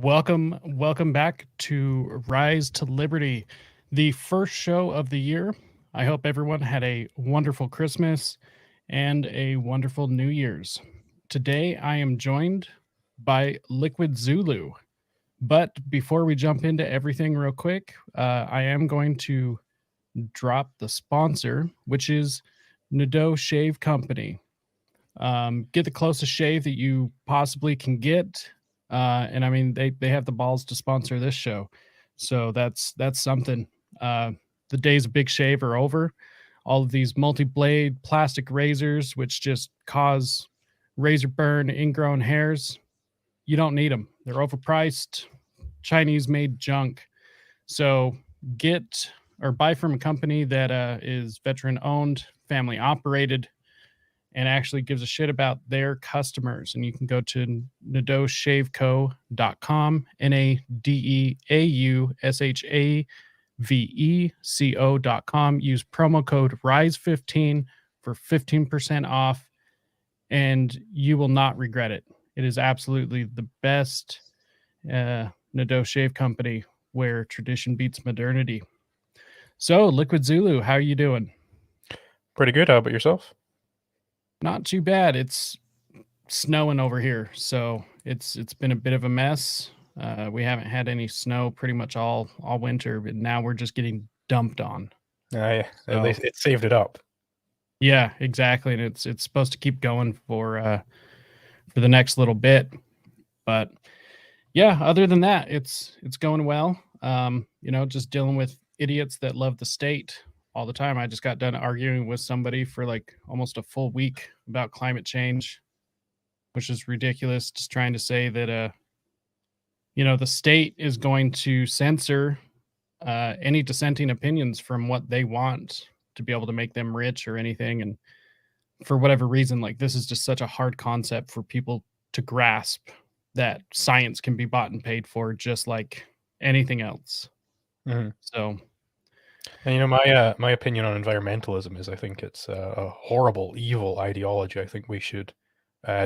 Welcome back to Rise to Liberty, the first show of the year. I hope everyone had a wonderful Christmas and a wonderful New Year's. Today, I am joined by Liquidzulu. But before we jump into everything real quick, I am going to drop the sponsor, which is Nadeau Shave Company. Get the closest shave that you possibly can get. And I mean, they have the balls to sponsor this show. So that's something. The days of big shave are over. All of these multi-blade plastic razors, which just cause razor burn, ingrown hairs, you don't need them. They're overpriced, Chinese-made junk. So get or buy from a company that is veteran-owned, family-operated, and actually gives a shit about their customers. And you can go to nadeaushaveco.com, NADEAUSHAVECO.com. Use promo code RISE15 for 15% off, and you will not regret it. It is absolutely the best Nadeau Shave Company where tradition beats modernity. So, Liquidzulu, how are you doing? Pretty good. How about yourself? Not too bad. It's snowing over here, so it's been a bit of a mess. We haven't had any snow pretty much all winter, but now we're just getting dumped on. Yeah, at least it saved it up. Yeah, exactly, and it's supposed to keep going for the next little bit. But yeah, other than that, it's going well. Just dealing with idiots that love the state all the time. I just got done arguing with somebody for like almost a full week about climate change, which is ridiculous. Just trying to say that, the state is going to censor any dissenting opinions from what they want to be able to make them rich or anything. And for whatever reason, like this is just such a hard concept for people to grasp that science can be bought and paid for just like anything else. Mm-hmm. So, and my opinion on environmentalism is I think it's a horrible, evil ideology. I think we should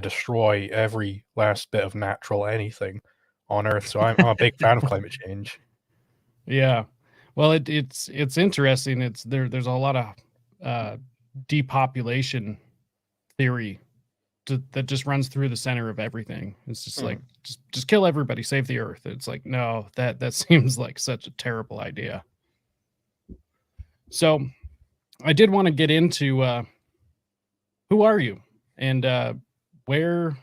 destroy every last bit of natural anything on Earth. So I'm a big fan of climate change. Yeah, well, it's interesting. It's there's a lot of depopulation theory that just runs through the center of everything. It's just like just kill everybody, save the Earth. It's like no, that seems like such a terrible idea. So I did want to get into who are you and where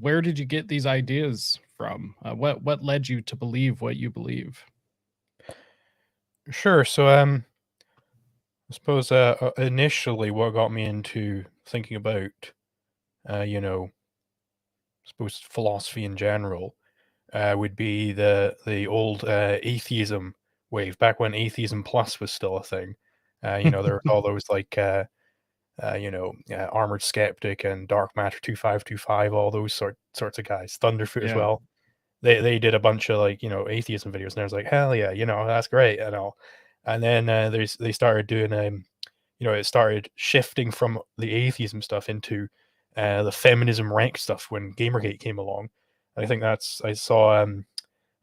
did you get these ideas from? What led you to believe what you believe? Sure. So I suppose initially what got me into thinking about I suppose philosophy in general would be the old atheism wave back when Atheism Plus was still a thing. There were all those like Armored Skeptic and Dark Matter 2525, all those sorts of guys. Thunderfoot as well. They did a bunch of like atheism videos, and I was like, hell yeah, that's great and all. And then they started doing it started shifting from the atheism stuff into the feminism rank stuff when Gamergate came along. I think I saw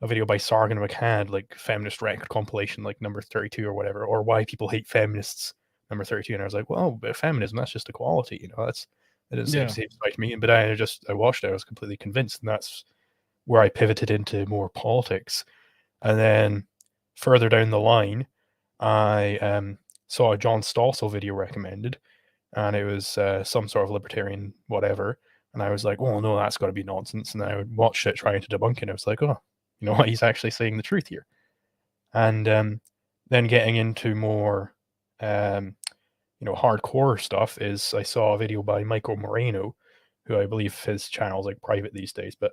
a video by Sargon McCann, like feminist record compilation, like number 32 or whatever, or why people hate feminists, number 32. And I was like, well, but feminism, that's just equality, that didn't seem to me. But I watched it, I was completely convinced, and that's where I pivoted into more politics. And then further down the line, I saw a John Stossel video recommended, and it was some sort of libertarian whatever. And I was like, well, no, that's got to be nonsense. And then I would watch it trying to debunk it. And I was like, oh, you know what? He's actually saying the truth here. And then getting into more, hardcore stuff is I saw a video by Michael Moreno, who I believe his channel is like private these days. But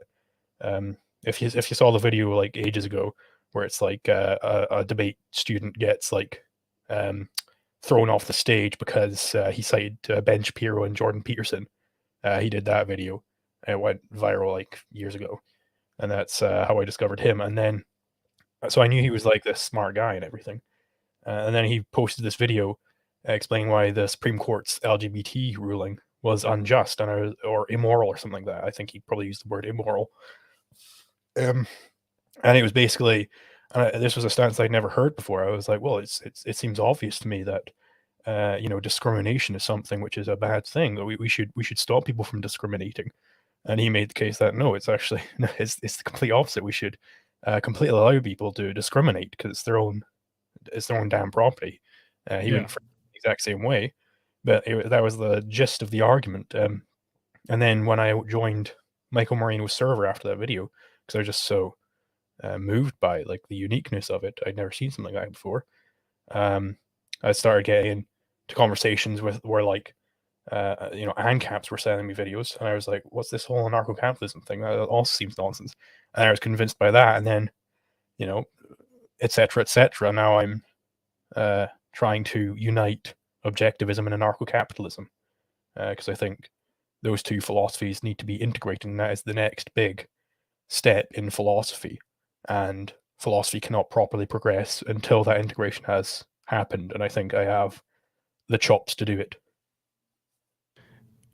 if you saw the video like ages ago, where it's like a debate student gets like thrown off the stage because he cited Ben Shapiro and Jordan Peterson. He did that video. It went viral like years ago, and that's how I discovered him. And then, so I knew he was like this smart guy and everything. And then he posted this video explaining why the Supreme Court's LGBT ruling was unjust or immoral or something like that. I think he probably used the word immoral. And it was basically, this was a stance I'd never heard before. I was like, well, it seems obvious to me that discrimination is something which is a bad thing. That we should stop people from discriminating. And he made the case that no, it's actually it's the complete opposite. We should completely allow people to discriminate because it's their own damn property. He Yeah. went for the exact same way, but that was the gist of the argument. And then when I joined Michael Moreno's server after that video, because I was just so moved by like the uniqueness of it, I'd never seen something like that before. I started getting to conversations with where like AnCaps were sending me videos, and I was like, "What's this whole anarcho-capitalism thing? That all seems nonsense." And I was convinced by that, and then you know, etc., etc. Now I'm trying to unite objectivism and anarcho-capitalism because I think those two philosophies need to be integrated, and that is the next big step in philosophy. And philosophy cannot properly progress until that integration has happened. And I think I have the chops to do it.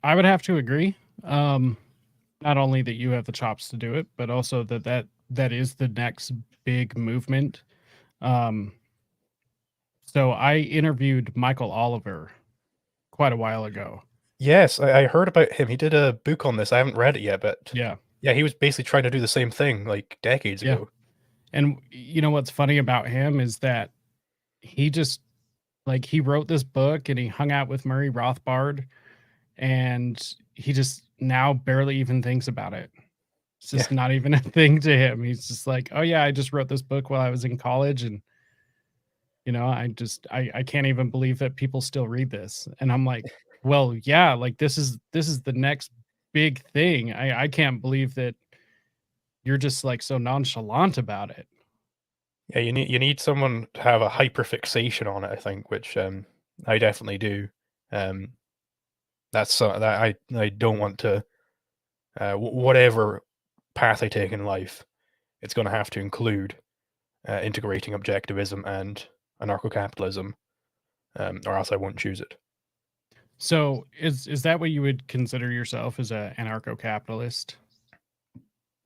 I would have to agree. Not only that you have the chops to do it, but also that is the next big movement. Um, so I interviewed Michael Oliver quite a while ago. Yes, I heard about him. He did a book on this. I haven't read it yet, but Yeah. yeah, he was basically trying to do the same thing like decades Yeah. ago. And you know what's funny about him is that he just like he wrote this book and he hung out with Murray Rothbard and he just now barely even thinks about it. It's Yeah, just not even a thing to him. He's just like, "Oh yeah, I just wrote this book while I was in college and I can't even believe that people still read this." And I'm like, "Well, yeah, like this is the next big thing. I can't believe that you're just like so nonchalant about it." yeah. You need someone to have a hyper fixation on it. I think, which I definitely do. Um, that's that I don't want to. Whatever path I take in life, it's going to have to include integrating objectivism and anarcho-capitalism, or else I won't choose it. So, is that what you would consider yourself as a anarcho-capitalist?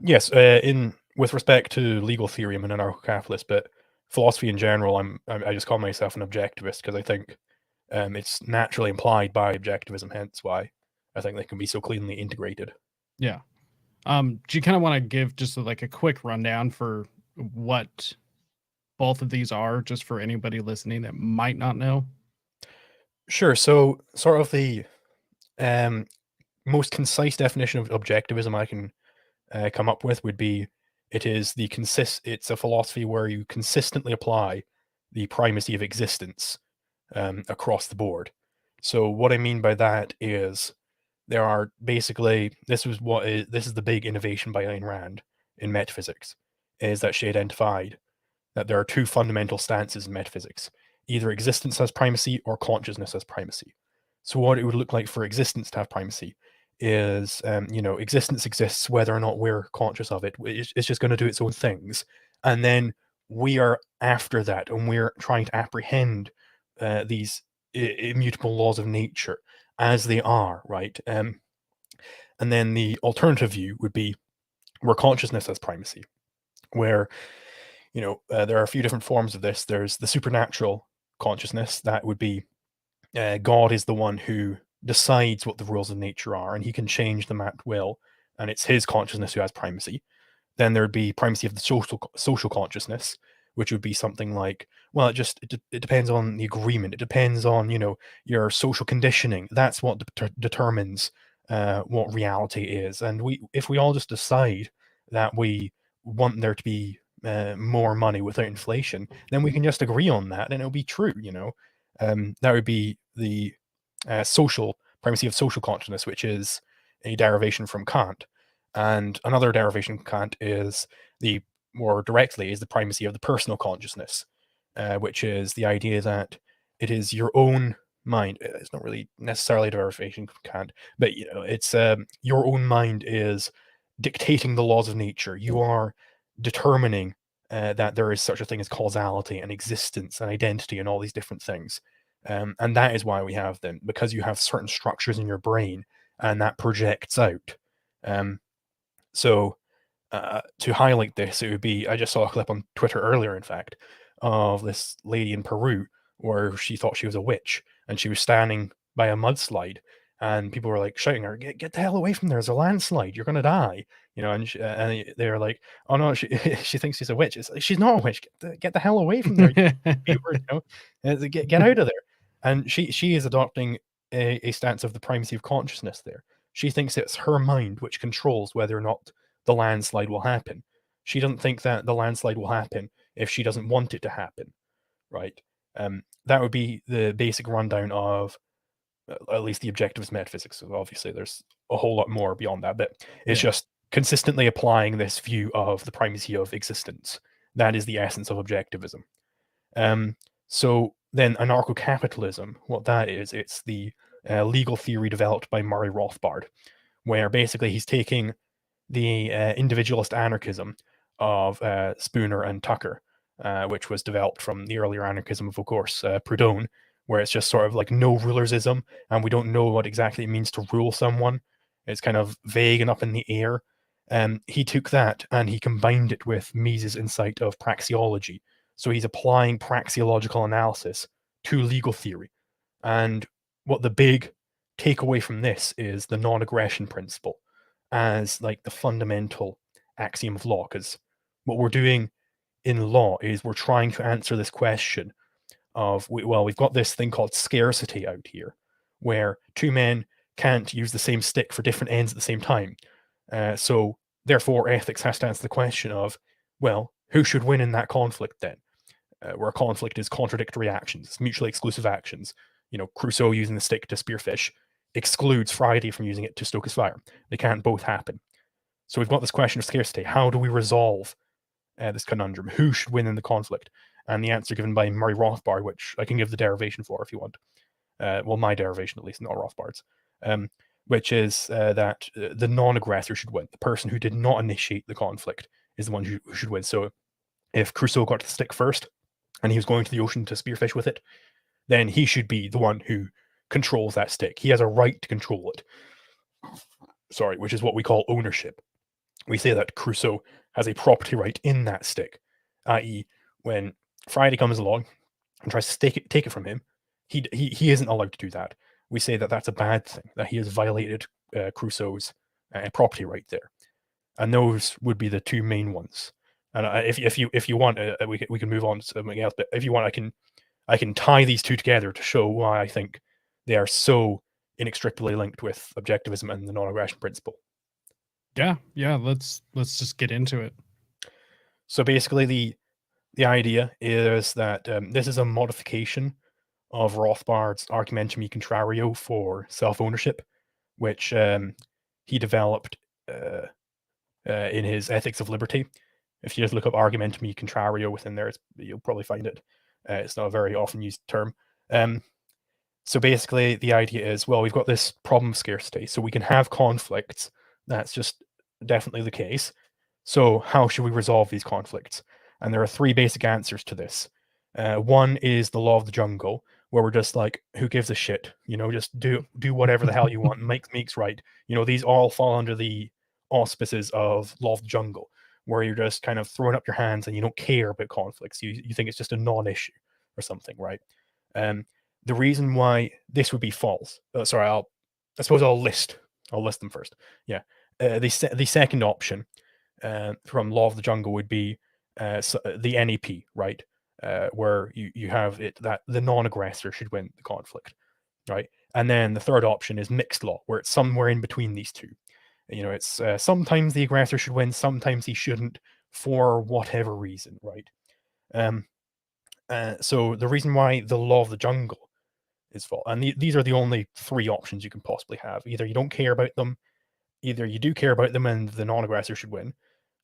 Yes, in with respect to legal theory, I'm an anarcho-capitalist, but philosophy in general, I just call myself an objectivist because I think it's naturally implied by objectivism. Hence, why I think they can be so cleanly integrated. Yeah. Do you kind of want to give just like a quick rundown for what both of these are, just for anybody listening that might not know? Sure. So, sort of the um, most concise definition of objectivism I can come up with would be it's a philosophy where you consistently apply the primacy of existence across the board. So what I mean by that is there are basically this is the big innovation by Ayn Rand in metaphysics, is that she identified that there are two fundamental stances in metaphysics: either existence has primacy or consciousness has primacy. So what it would look like for existence to have primacy is, existence exists whether or not we're conscious of it. It's just going to do its own things, and then we are after that, and we're trying to apprehend these immutable laws of nature as they are, right? And then the alternative view would be where consciousness has primacy, where there are a few different forms of this. There's the supernatural consciousness that would be God is the one who decides what the rules of nature are, and he can change them at will, and it's his consciousness who has primacy. Then there'd be primacy of the social consciousness, which would be something like, well, it depends on the agreement. It depends on your social conditioning. That's what determines what reality is. And if we all just decide that we want there to be more money without inflation, then we can just agree on that, and it'll be true. That would be the social primacy of social consciousness, which is a derivation from Kant. And another derivation from Kant is more directly, is the primacy of the personal consciousness, which is the idea that it is your own mind. It's not really necessarily a derivation from Kant, but it's your own mind is dictating the laws of nature. You are determining that there is such a thing as causality and existence and identity and all these different things. And that is why we have them, because you have certain structures in your brain and that projects out. Um, so to highlight this, it would be, I just saw a clip on Twitter earlier, in fact, of this lady in Peru where she thought she was a witch and she was standing by a mudslide, and people were like shouting her, "Get the hell away from there! There's a landslide. You're gonna die!" And they were like, "Oh no, she she thinks she's a witch. It's like, she's not a witch. Get the hell away from there, you viewer, get out of there." And she is adopting a stance of the primacy of consciousness there. She thinks it's her mind which controls whether or not the landslide will happen. She doesn't think that the landslide will happen if she doesn't want it to happen, right? That would be the basic rundown of at least the objectivist metaphysics. So obviously, there's a whole lot more beyond that, but it's just consistently applying this view of the primacy of existence. That is the essence of objectivism. So then anarcho-capitalism, what that is, it's the legal theory developed by Murray Rothbard, where basically he's taking the individualist anarchism of Spooner and Tucker, which was developed from the earlier anarchism of course, Proudhon, where it's just sort of like no rulersism, and we don't know what exactly it means to rule someone. It's kind of vague and up in the air. He took that and he combined it with Mises' insight of praxeology. So he's applying praxeological analysis to legal theory. And what the big takeaway from this is the non-aggression principle as like the fundamental axiom of law, because what we're doing in law is we're trying to answer this question of, well, we've got this thing called scarcity out here, where two men can't use the same stick for different ends at the same time. So therefore, ethics has to answer the question of, well, who should win in that conflict then? Where a conflict is contradictory actions, it's mutually exclusive actions. Crusoe using the stick to spearfish excludes Friday from using it to stoke his fire. They can't both happen. So we've got this question of scarcity. How do we resolve this conundrum? Who should win in the conflict? And the answer given by Murray Rothbard, which I can give the derivation for if you want. Well, my derivation at least, not Rothbard's, which is that the non-aggressor should win. The person who did not initiate the conflict is the one who should win. So if Crusoe got to the stick first and he was going to the ocean to spearfish with it, then he should be the one who controls that stick. He has a right to control it. Sorry, which is what we call ownership. We say that Crusoe has a property right in that stick, i.e., when Friday comes along and tries to take it from him, he isn't allowed to do that. We say that that's a bad thing, that he has violated Crusoe's property right there, and those would be the two main ones. And if you want, we can move on to something else. But if you want, I can tie these two together to show why I think they are so inextricably linked with objectivism and the non-aggression principle. Yeah, let's just get into it. So basically, the idea is that this is a modification of Rothbard's argumentum e contrario for self-ownership, which he developed in his Ethics of Liberty. If you just look up argumentum e contrario within there, you'll probably find it. It's not a very often used term. So basically, the idea is, well, we've got this problem of scarcity, so we can have conflicts. That's just definitely the case. So how should we resolve these conflicts? And there are three basic answers to this. One is the law of the jungle, where we're just like, who gives a shit? Just do whatever the hell you want. Makes right. These all fall under the auspices of law of the jungle, where you're just kind of throwing up your hands and you don't care about conflicts. You think it's just a non-issue or something, right? The reason why this would be false. Sorry, I suppose I'll list them first. Yeah. The second option from law of the jungle would be the NEP, right? Where you have it that the non-aggressor should win the conflict, right? And then the third option is mixed law, where it's somewhere in between these two. It's sometimes the aggressor should win, sometimes he shouldn't, for whatever reason, right? So the reason why the law of the jungle is false, and these are the only three options you can possibly have. Either you don't care about them, either you do care about them and the non-aggressor should win,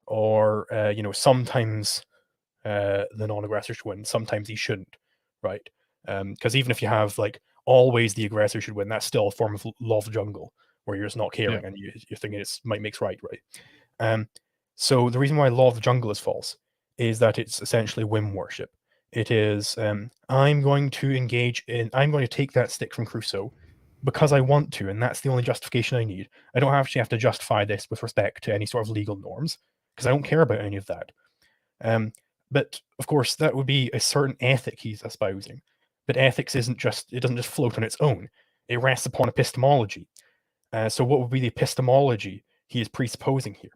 or sometimes the non-aggressor should win, sometimes he shouldn't, right? Because even if you have like always the aggressor should win, that's still a form of law of the jungle, where you're just not caring and you're thinking it's might makes right. So the reason why law of the jungle is false is that it's essentially whim worship. It is I'm going to take that stick from Crusoe because I want to, and that's the only justification I need. I don't actually have to justify this with respect to any sort of legal norms, because I don't care about any of that. But of course, that would be a certain ethic he's espousing. But ethics it doesn't just float on its own. It rests upon epistemology. So what would be the epistemology he is presupposing here?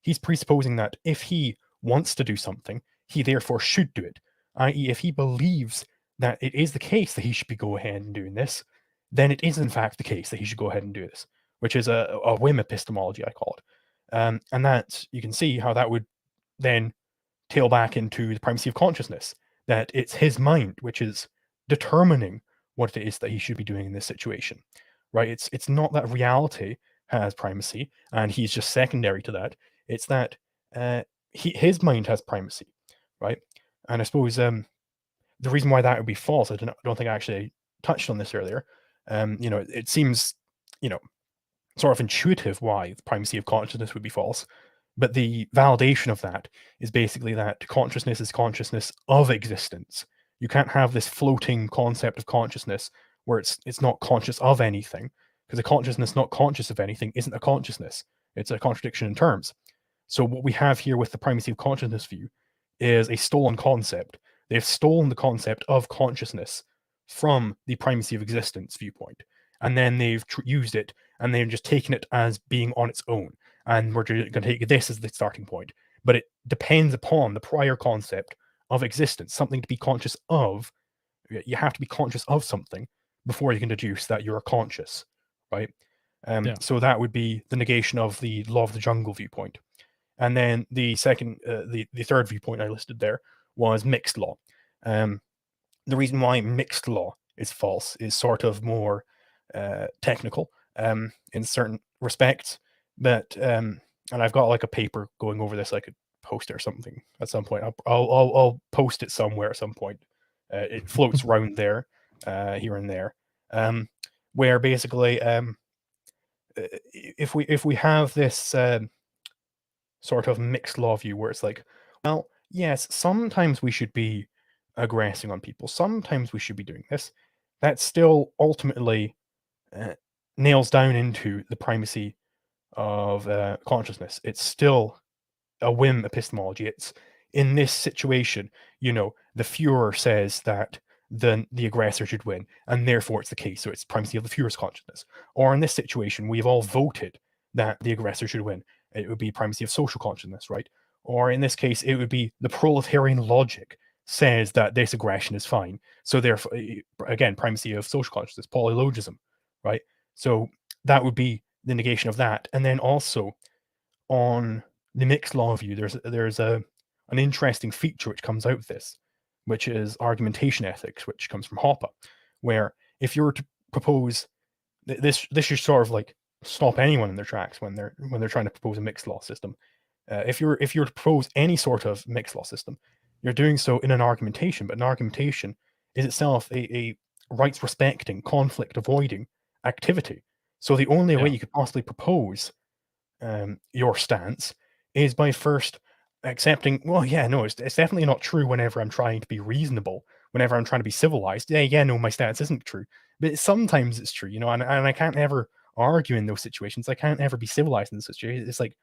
He's presupposing that if he wants to do something, he therefore should do it. I.e., if he believes that it is the case that he should be go ahead and doing this, then it is in fact the case that he should go ahead and do this, which is a whim epistemology, I call it. And that you can see how that would then tail back into the primacy of consciousness, that it's his mind which is determining what it is that he should be doing in this situation, right? It's not that reality has primacy and he's just secondary to that. It's that his mind has primacy, right? And I suppose the reason why that would be false, I don't think I actually touched on this earlier. It seems, sort of intuitive why the primacy of consciousness would be false. But the validation of that is basically that consciousness is consciousness of existence. You can't have this floating concept of consciousness where it's not conscious of anything, because a consciousness not conscious of anything isn't a consciousness. It's a contradiction in terms. So what we have here with the primacy of consciousness view is a stolen concept. They've stolen the concept of consciousness from the primacy of existence viewpoint, and then they've used it, and they've just taken it as being on its own. And we're going to take this as the starting point. But it depends upon the prior concept of existence, something to be conscious of. You have to be conscious of something before you can deduce that you're conscious, right? So that would be the negation of the law of the jungle viewpoint. And then the third viewpoint I listed there was mixed law. The reason why mixed law is false is sort of more technical in certain respects. But and I've got like a paper going over this. I could post it or something at some point. I'll post it somewhere at some point. It floats around there, here and there, where basically, if we have this sort of mixed law view where it's like, well, yes, sometimes we should be aggressing on people, sometimes we should be doing this. That still ultimately nails down into the primacy of consciousness. It's still a whim epistemology. It's in this situation, the Führer says that the aggressor should win, and therefore it's the case. So it's primacy of the Führer's consciousness. Or in this situation, we've all voted that the aggressor should win. It would be primacy of social consciousness, right? Or in this case, it would be the proletarian logic says that this aggression is fine. So therefore, again, primacy of social consciousness, polylogism, right? So that would be the negation of that. And then also on the mixed law view, there's an interesting feature which comes out of this, which is argumentation ethics, which comes from Hoppe, where if you were to propose this should sort of like stop anyone in their tracks when they're trying to propose a mixed law system. If you're to propose any sort of mixed law system, you're doing so in an argumentation, but an argumentation is itself a rights respecting, conflict avoiding activity. So the only way you could possibly propose your stance is by first accepting, well, yeah, no, it's definitely not true whenever I'm trying to be reasonable, whenever I'm trying to be civilized. Yeah, no, my stance isn't true. But sometimes it's true, and I can't ever argue in those situations. I can't ever be civilized in this situation. It's like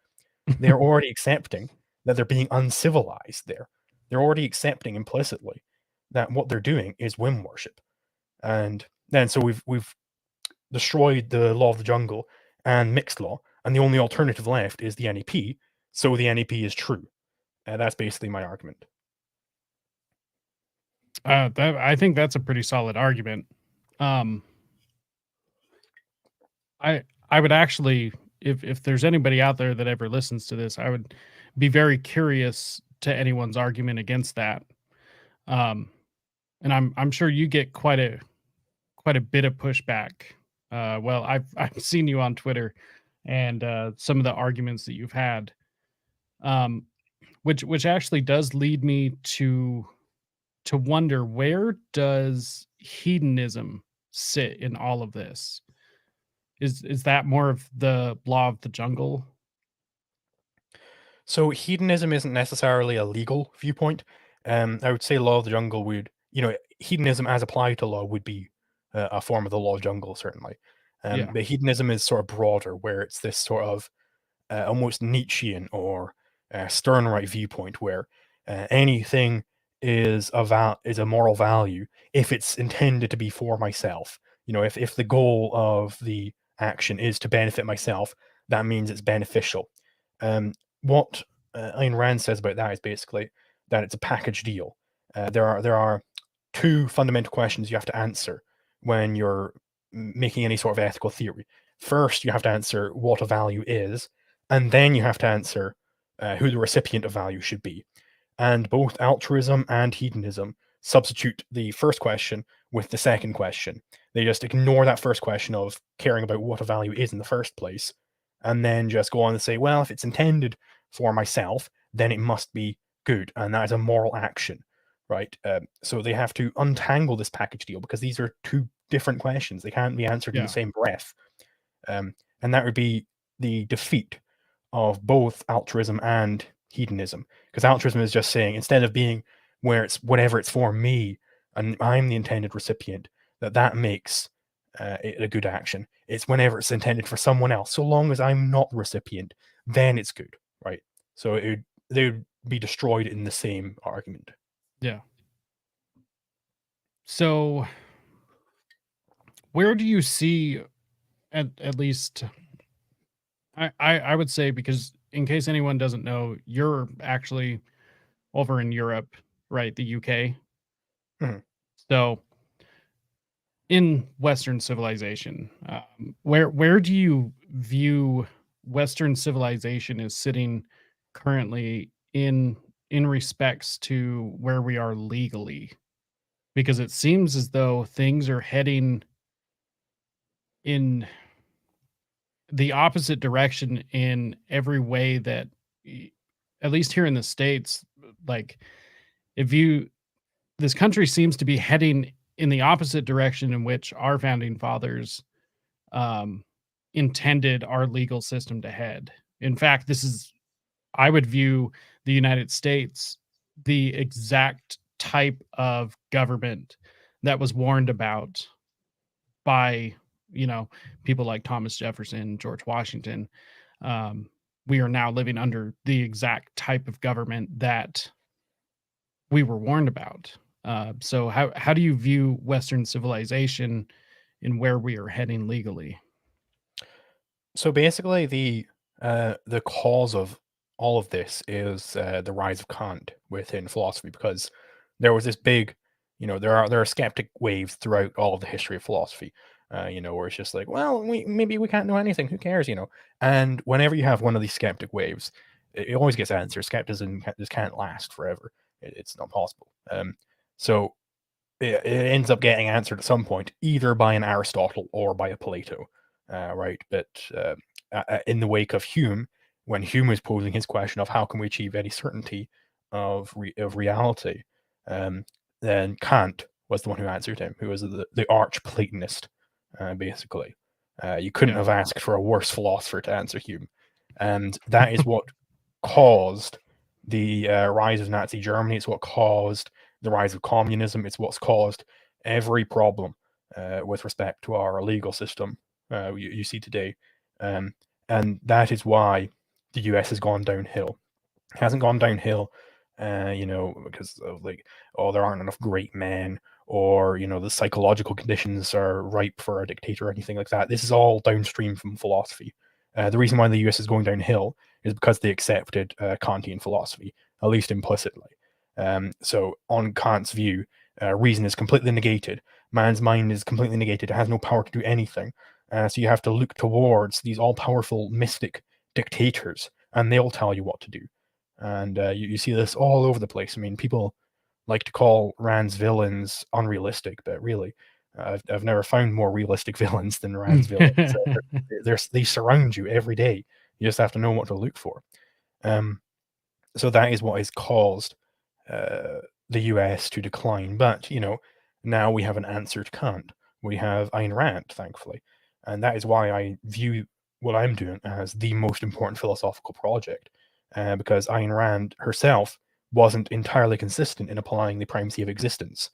they're already accepting that they're being uncivilized there. They're already accepting implicitly that what they're doing is whim worship. And then so we've destroyed the law of the jungle and mixed law, and the only alternative left is the NEP. So the NEP is true. That's basically my argument. I think that's a pretty solid argument. I would actually, if there's anybody out there that ever listens to this, I would be very curious to anyone's argument against that. And I'm sure you get quite a bit of pushback. Well, I've seen you on Twitter and some of the arguments that you've had, which actually does lead me to wonder, where does hedonism sit in all of this? Is that more of the law of the jungle? So hedonism isn't necessarily a legal viewpoint. I would say law of the jungle would, hedonism as applied to law would be a form of the law of jungle, certainly. Yeah. But hedonism is sort of broader, where it's this sort of almost Nietzschean or stern right viewpoint where anything is a moral value if it's intended to be for myself. If the goal of the action is to benefit myself, that means it's beneficial. What Ayn Rand says about that is basically that it's a package deal. There are two fundamental questions you have to answer when you're making any sort of ethical theory. First, you have to answer what a value is, and then you have to answer who the recipient of value should be. And both altruism and hedonism substitute the first question with the second question. They just ignore that first question of caring about what a value is in the first place, and then just go on and say, well, if it's intended for myself, then it must be good, and that is a moral action, right? So they have to untangle this package deal because these are two different questions. They can't be answered in the same breath. And that would be the defeat of both altruism and hedonism, because altruism is just saying, instead of being where it's whatever it's for me and I'm the intended recipient, that makes it a good action. It's whenever it's intended for someone else, so long as I'm not the recipient, then it's good, right? So they would be destroyed in the same argument. Yeah. So where do you see, at least I would say, because in case anyone doesn't know, you're actually over in Europe, right? The UK. Mhm. So in Western civilization, where do you view Western civilization as sitting currently in respects to where we are legally? Because it seems as though things are heading in the opposite direction in every way that, at least here in the States, like, if you this country seems to be heading in the opposite direction in which our founding fathers um, intended our legal system to head. In fact, I would view the United States the exact type of government that was warned about by, people like Thomas Jefferson, George Washington. Um, we are now living under the exact type of government that we were warned about. So how do you view Western civilization and where we are heading legally? So basically, the cause of all of this is the rise of Kant within philosophy, because there was this big, there are skeptic waves throughout all of the history of philosophy, where it's just like, well, maybe we can't know anything. Who cares? And whenever you have one of these skeptic waves, it always gets answered. Skepticism just can't last forever. It's not possible. So it ends up getting answered at some point, either by an Aristotle or by a Plato, right? But in the wake of Hume, when Hume was posing his question of how can we achieve any certainty of reality, then Kant was the one who answered him, who was the arch Platonist, basically. You couldn't Yeah. have asked for a worse philosopher to answer Hume, and that is what caused the rise of Nazi Germany. It's what caused the rise of communism. It's what's caused every problem with respect to our legal system you see today. And that is why the US has gone downhill. It hasn't gone downhill, because of like, oh, there aren't enough great men, or, the psychological conditions are ripe for a dictator or anything like that. This is all downstream from philosophy. The reason why the US is going downhill is because they accepted Kantian philosophy, at least implicitly. So on Kant's view, reason is completely negated. Man's mind is completely negated. It has no power to do anything. So you have to look towards these all-powerful mystic dictators, and they'll tell you what to do. And you see this all over the place. I mean, people like to call Rand's villains unrealistic, but really, I've never found more realistic villains than Rand's villains. They surround you every day. You just have to know what to look for. So that is what has caused the US to decline. But, now we have an answer to Kant. We have Ayn Rand, thankfully. And that is why I view what I'm doing as the most important philosophical project, because Ayn Rand herself wasn't entirely consistent in applying the primacy of existence.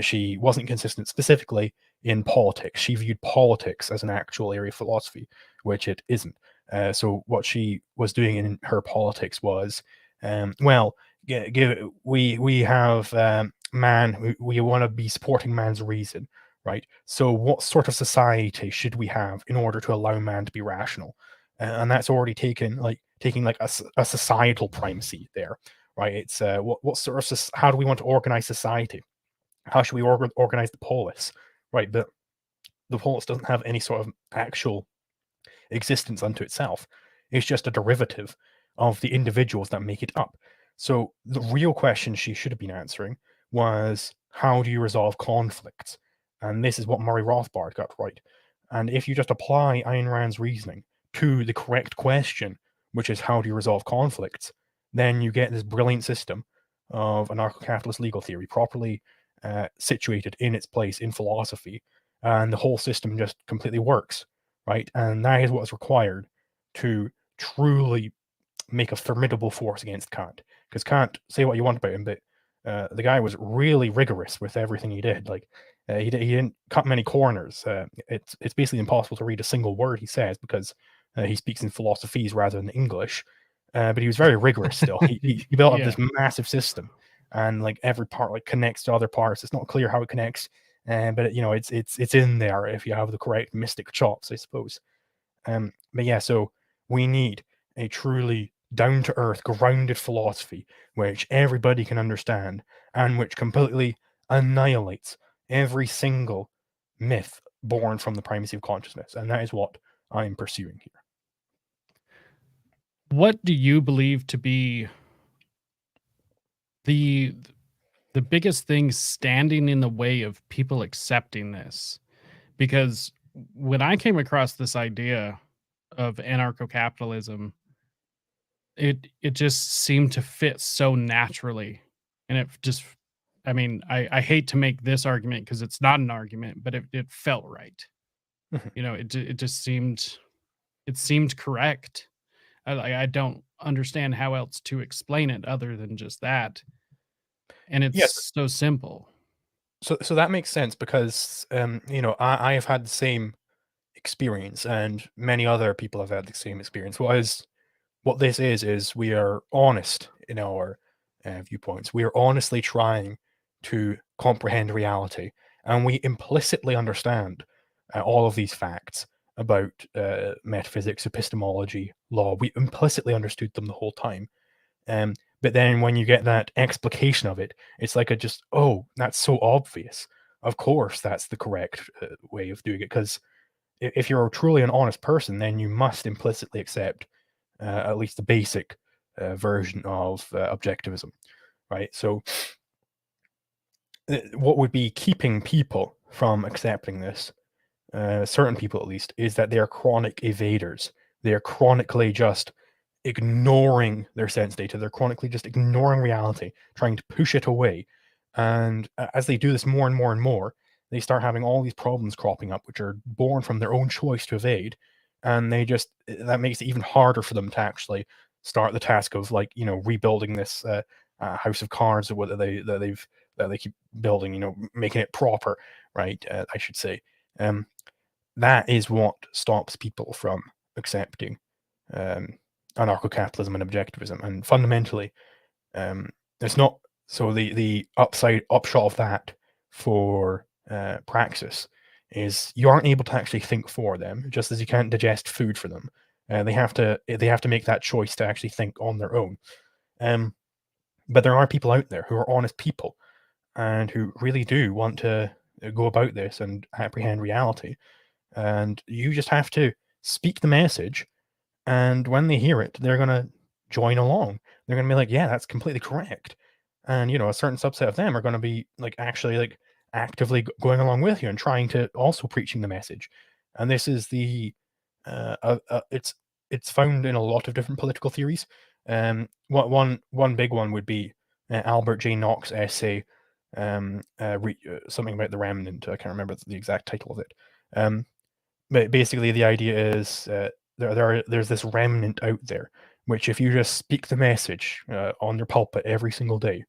She wasn't consistent specifically in politics. She viewed politics as an actual area of philosophy, which it isn't. So what she was doing in her politics was, well, we have man, we want to be supporting man's reason, right? So what sort of society should we have in order to allow man to be rational? And that's already taking like a societal primacy there, right? It's what sort of how do we want to organize society? How should we organize the polis, right? But the polis doesn't have any sort of actual existence unto itself. It's just a derivative of the individuals that make it up. So the real question she should have been answering was, how do you resolve conflicts? And this is what Murray Rothbard got right. And if you just apply Ayn Rand's reasoning to the correct question, which is how do you resolve conflicts, then you get this brilliant system of anarcho-capitalist legal theory properly situated in its place in philosophy, and the whole system just completely works, right? And that is what is required to truly make a formidable force against Kant. Because Kant, say what you want about him, but the guy was really rigorous with everything he did. Like he didn't cut many corners. It's basically impossible to read a single word he says because he speaks in philosophies rather than English. But he was very rigorous still. He built up this massive system, and like every part like connects to other parts. It's not clear how it connects, but you know it's in there if you have the correct mystic chops, I suppose. But yeah, so we need a truly down to earth, grounded philosophy which everybody can understand and which completely annihilates every single myth born from the primacy of consciousness. And that is what I'm pursuing here. What do you believe to be the biggest thing standing in the way of people accepting this? Because when I came across this idea of anarcho-capitalism, it just seemed to fit so naturally, and it just, I mean, I hate to make this argument because it's not an argument, but it felt right. Mhm. You know, it just seemed correct. I don't understand how else to explain it other than just that, and Yes. it's so simple. So that makes sense because you know, I have had the same experience and many other people have had the same experience. What this is we are honest in our viewpoints. We are honestly trying to comprehend reality, and we implicitly understand all of these facts about metaphysics, epistemology, law. We implicitly understood them the whole time. But then when you get that explication of it, it's like a just, oh, that's so obvious. Of course, that's the correct way of doing it. Because if you're truly an honest person, then you must implicitly accept at least the basic version of objectivism, right? So, what would be keeping people from accepting this, certain people at least, is that they are chronic evaders. They are chronically just ignoring their sense data. They're chronically just ignoring reality, trying to push it away. And as they do this more and more and more, they start having all these problems cropping up, which are born from their own choice to evade. And that makes it even harder for them to actually start the task of, like, you know, rebuilding this house of cards, or that they keep building, you know, making it proper, right? I should say. That is what stops people from accepting um, anarcho-capitalism and objectivism. And fundamentally, it's not so the upshot of that for praxis is you aren't able to actually think for them, just as you can't digest food for them. They have to make that choice to actually think on their own. But there are people out there who are honest people and who really do want to go about this and apprehend reality. And you just have to speak the message, and when they hear it, they're gonna join along. They're gonna be like, "Yeah, that's completely correct." And, you know, a certain subset of them are gonna be, like, actually, like, actively going along with you and trying to also preaching the message. And this is it's found in a lot of different political theories. One big one would be Albert J. Nock's essay, something about the remnant. I can't remember the exact title of it. But basically, the idea is there's this remnant out there, which if you just speak the message on their pulpit every single day,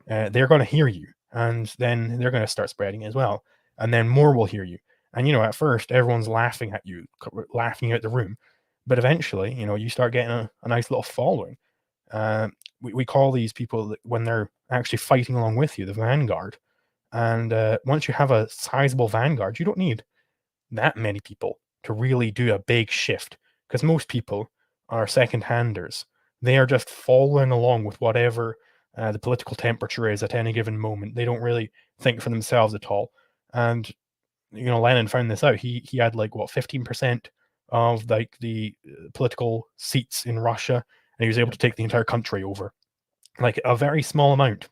they're going to hear you, and then they're going to start spreading it as well, and then more will hear you. And you know, at first, everyone's laughing at you, laughing out the room, But eventually, you start getting a nice little following. We call these people, when they're actually fighting along with you, the vanguard. And once you have a sizable vanguard, you don't need that many people to really do a big shift, because most people are second-handers. They are just following along with whatever the political temperature is at any given moment. They don't really think for themselves at all. And Lenin found this out. He had like what 15% of like the political seats in Russia, and he was able to take the entire country over. Like a very small amount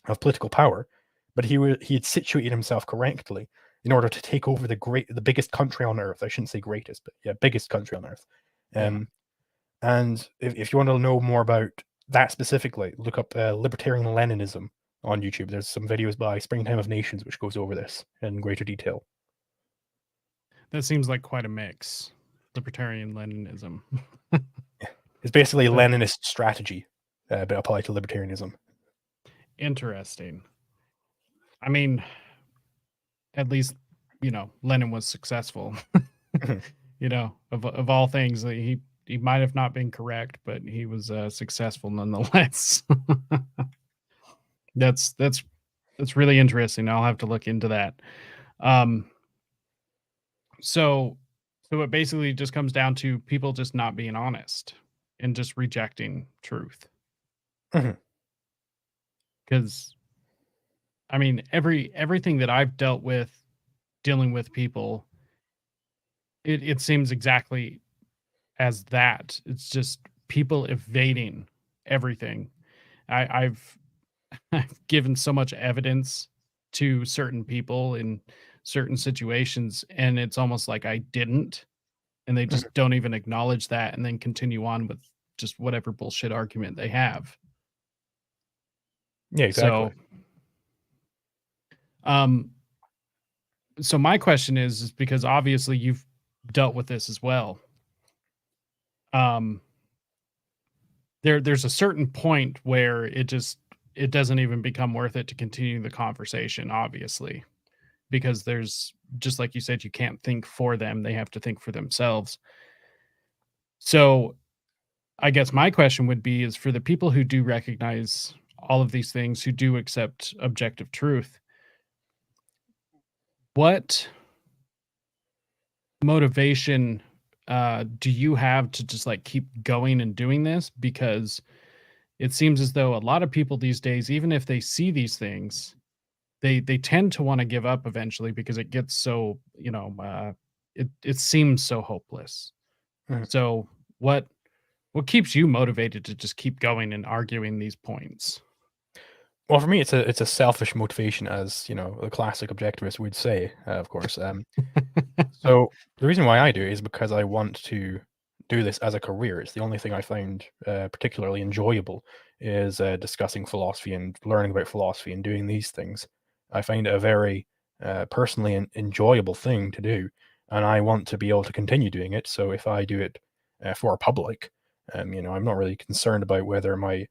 of political power, but he had situated himself correctly in order to take over the biggest country on earth. I shouldn't say greatest, but yeah, biggest country on earth. Yeah. And if you want to know more about that specifically, look up Libertarian Leninism on YouTube. There's some videos by Springtime of Nations which goes over this in greater detail. That seems like quite a mix. Libertarian Leninism. It's basically a Leninist strategy, but applied to libertarianism. Interesting. I mean, at least, Lenin was successful. Of all things, he might have not been correct, but he was successful nonetheless. That's really interesting. I'll have to look into that. So it basically just comes down to people just not being honest and just rejecting truth. Because I mean, everything that I've dealt with, dealing with people, it seems exactly as that. It's just people evading everything. I've given so much evidence to certain people in certain situations, and it's almost like I didn't, and they just don't even acknowledge that, and then continue on with just whatever bullshit argument they have. Yeah, exactly. So my question is because obviously you've dealt with this as well. There's a certain point where it doesn't even become worth it to continue the conversation, obviously, because there's, just like you said, you can't think for them. They have to think for themselves. So I guess my question would be, is for the people who do recognize all of these things, who do accept objective truth, what motivation do you have to just like keep going and doing this? Because it seems as though a lot of people these days, even if they see these things, they tend to want to give up eventually because it gets so, it seems so hopeless. So what keeps you motivated to just keep going and arguing these points? Well, for me, it's a selfish motivation, as the classic objectivist would say, of course. So the reason why I do it is because I want to do this as a career. It's the only thing I find particularly enjoyable is discussing philosophy and learning about philosophy and doing these things. I find it a very personally enjoyable thing to do, and I want to be able to continue doing it. So if I do it for a public, I'm not really concerned about whether my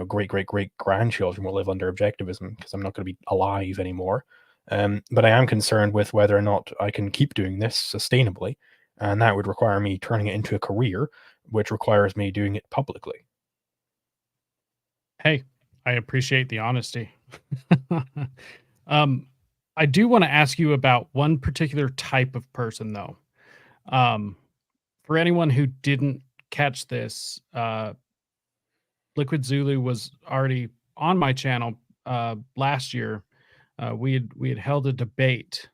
great great great grandchildren will live under objectivism, because I'm not going to be alive anymore. But I am concerned with whether or not I can keep doing this sustainably, and that would require me turning it into a career, which requires me doing it publicly. Hey, I appreciate the honesty. I do want to ask you about one particular type of person, though. For anyone who didn't catch this, Liquidzulu was already on my channel last year. We had held a debate,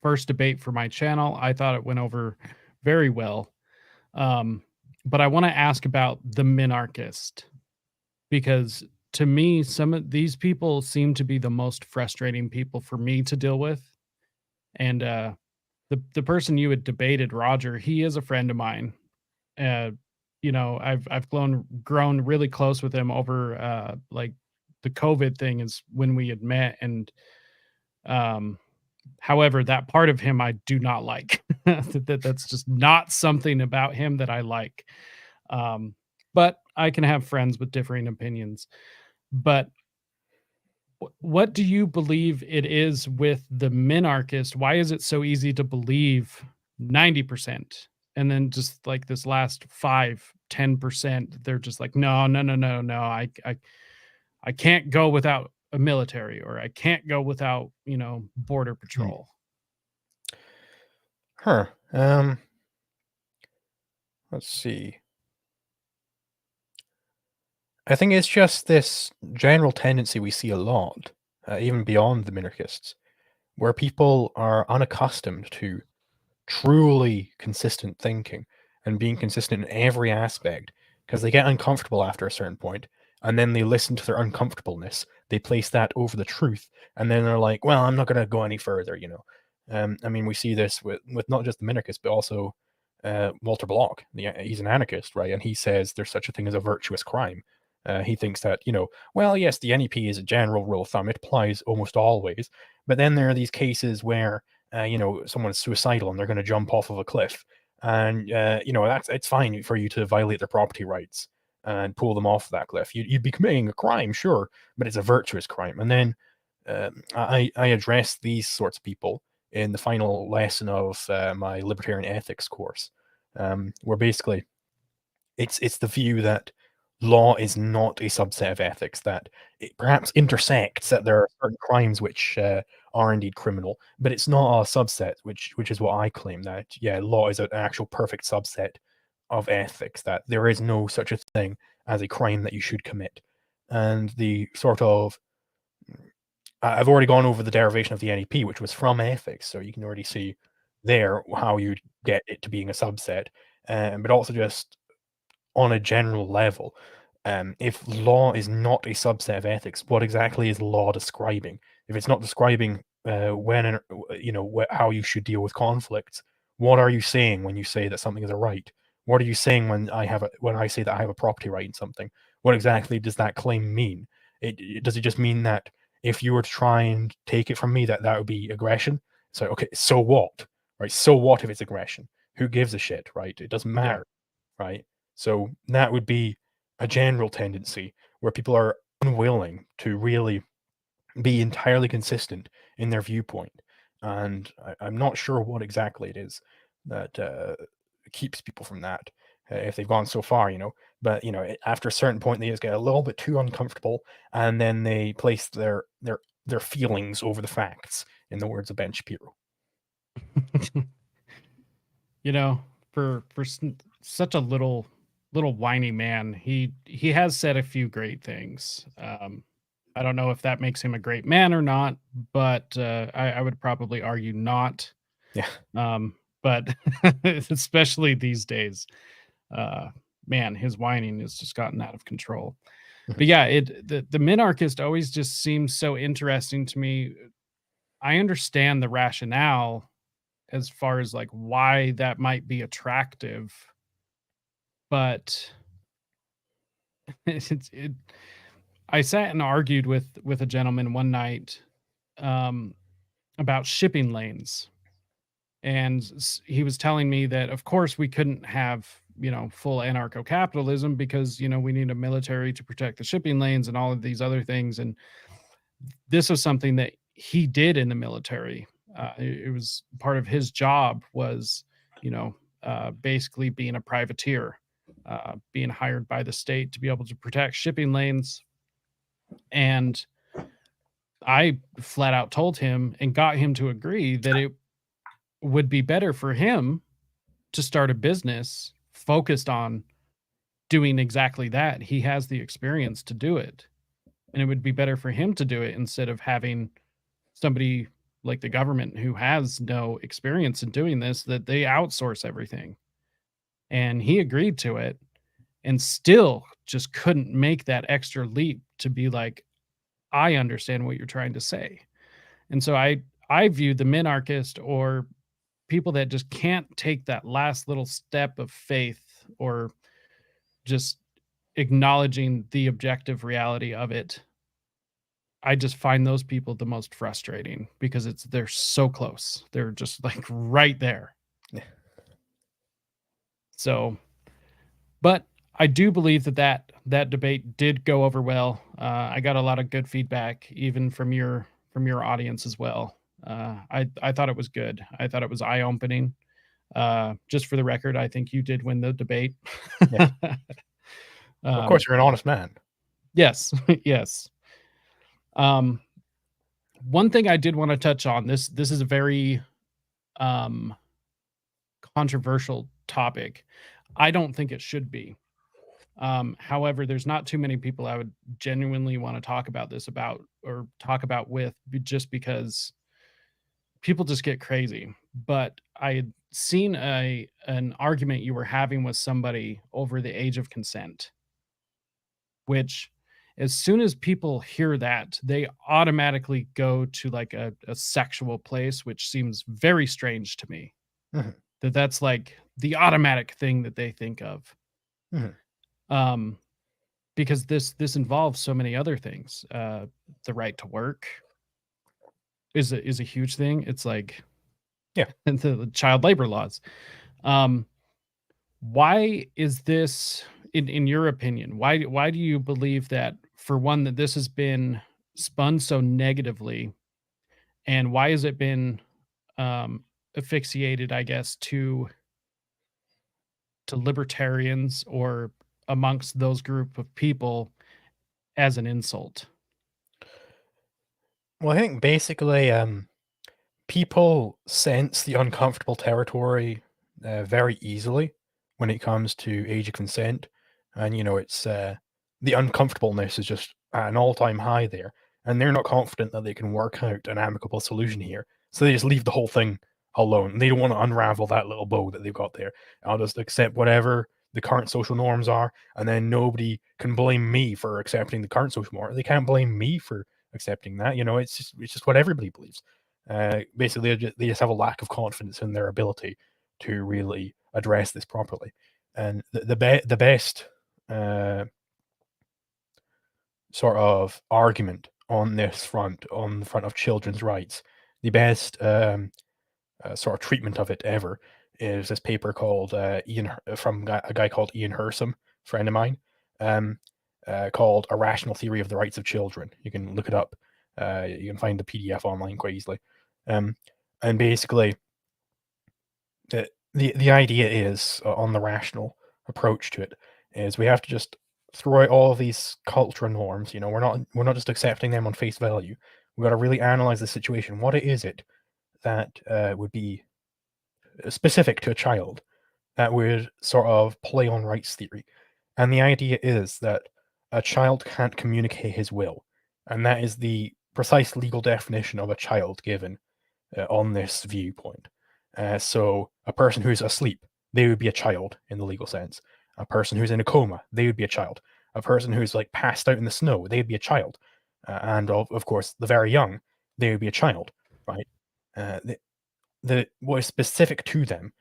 first debate for my channel. I thought it went over very well. But I want to ask about the minarchist, because to me, some of these people seem to be the most frustrating people for me to deal with. And the person you had debated, Roger, he is a friend of mine. I've grown really close with him over like the COVID thing is when we had met. And however, that part of him I do not like. That's just not something about him that I like. But I can have friends with differing opinions. But what do you believe it is with the minarchist? Why is it so easy to believe 90%? and then just like this last 5-10%, they're just like, no, no, no, no, no, I can't go without a military, or I can't go without, border Hmm. patrol. Huh. Let's see. I think it's just this general tendency we see a lot, even beyond the minarchists, where people are unaccustomed to truly consistent thinking and being consistent in every aspect because they get uncomfortable after a certain point, and then they listen to their uncomfortableness, they place that over the truth, and then they're like, well, I'm not going to go any further. I mean, we see this with not just the minarchists but also Walter Block. He's an anarchist, right? And he says there's such a thing as a virtuous crime. He thinks that, well, yes, the NEP is a general rule of thumb, it applies almost always, but then there are these cases where someone's suicidal and they're going to jump off of a cliff, and it's fine for you to violate their property rights and pull them off that cliff. You'd be committing a crime, sure, but it's a virtuous crime. And then I address these sorts of people in the final lesson of my libertarian ethics course, where basically it's the view that law is not a subset of ethics, that it perhaps intersects, that there are certain crimes which are indeed criminal, but it's not a subset, which is what I claim, that, yeah, law is an actual perfect subset of ethics, that there is no such a thing as a crime that you should commit. And the sort of I've already gone over the derivation of the NEP, which was from ethics, so you can already see there how you get it to being a subset, but also just on a general level, if law is not a subset of ethics, what exactly is law describing? If it's not describing when and how you should deal with conflicts, what are you saying when you say that something is a right? What are you saying when I say that I have a property right in something? What exactly does that claim mean? Does it just mean that if you were to try and take it from me, that would be aggression? So okay, so what? Right? So what if it's aggression? Who gives a shit? Right? It doesn't Yeah. matter. Right? So that would be a general tendency where people are unwilling to really be entirely consistent in their viewpoint. And I'm not sure what exactly it is that keeps people from that, if they've gone so far. But after a certain point, they just get a little bit too uncomfortable, and then they place their feelings over the facts, in the words of Ben Shapiro. you know, for such a little whiny man, he has said a few great things. I don't know if that makes him a great man or not, but I would probably argue not. Yeah. But especially these days, uh, man, his whining has just gotten out of control. But yeah, the minarchist always just seems so interesting to me. I understand the rationale as far as like why that might be attractive, but it I sat and argued with a gentleman one night um about shipping lanes, and he was telling me that of course we couldn't have full anarcho-capitalism because we need a military to protect the shipping lanes and all of these other things. And this was something that he did in the military. It was part of his job was, basically being a privateer, being hired by the state to be able to protect shipping lanes. And I flat out told him and got him to agree that it would be better for him to start a business focused on doing exactly that. He has the experience to do it. And it would be better for him to do it instead of having somebody like the government who has no experience in doing this, that they outsource everything. And he agreed to it and still just couldn't make that extra leap to be like, I understand what you're trying to say. And so I view the minarchist, or people that just can't take that last little step of faith, or just acknowledging the objective reality of it. I just find those people the most frustrating because they're so close. They're just like right there. Yeah. So, but I do believe that debate did go over well. I got a lot of good feedback, even from your audience as well. I thought it was good. I thought it was eye opening. Just for the record, I think you did win the debate. Yes. Of course, you're an honest man. Yes, yes. Um, one thing I did want to touch on, this is a very um, controversial topic. I don't think it should be. However, there's not too many people I would genuinely want to talk about this about or talk about with just because people just get crazy. But I had seen an argument you were having with somebody over the age of consent, which as soon as people hear that, they automatically go to like a sexual place, which seems very strange to me. Mhm. That's like the automatic thing that they think of. Mhm. Um, because this involves so many other things. The right to work is a huge thing. It's like Yeah. and the child labor laws. Um, why is this in your opinion? Why do you believe that for one that this has been spun so negatively, and why has it been um, asphyxiated, I guess, to libertarians or amongst those group of people as an insult? Well, I think basically, people sense the uncomfortable territory very easily when it comes to age of consent, and it's the uncomfortableness is just at an all-time high there, and they're not confident that they can work out an amicable solution here, so they just leave the whole thing alone. They don't want to unravel that little bow that they've got there. I'll just accept whatever the current social norms are, and then nobody can blame me for accepting the current social norm. They can't blame me for accepting that. It's just what everybody believes. Basically, they just have a lack of confidence in their ability to really address this properly. And the best sort of argument on this front, on the front of children's rights, the best sort of treatment of it ever is this paper called from a guy called Ian Hersom, friend of mine, um, called "A Rational Theory of the Rights of Children." You can look it up. You can find the PDF online quite easily. Um, and basically, the idea is on the rational approach to it is we have to just throw out all of these cultural norms. We're not just accepting them on face value. We got to really analyze the situation. What is it that would be specific to a child that would sort of play on rights theory? And the idea is that a child can't communicate his will, and that is the precise legal definition of a child given on this viewpoint. So a person who's asleep, they would be a child in the legal sense. A person who's in a coma, they would be a child. A person who's like passed out in the snow, they'd be a child. And of course, the very young, they would be a child, right? The what is specific to them,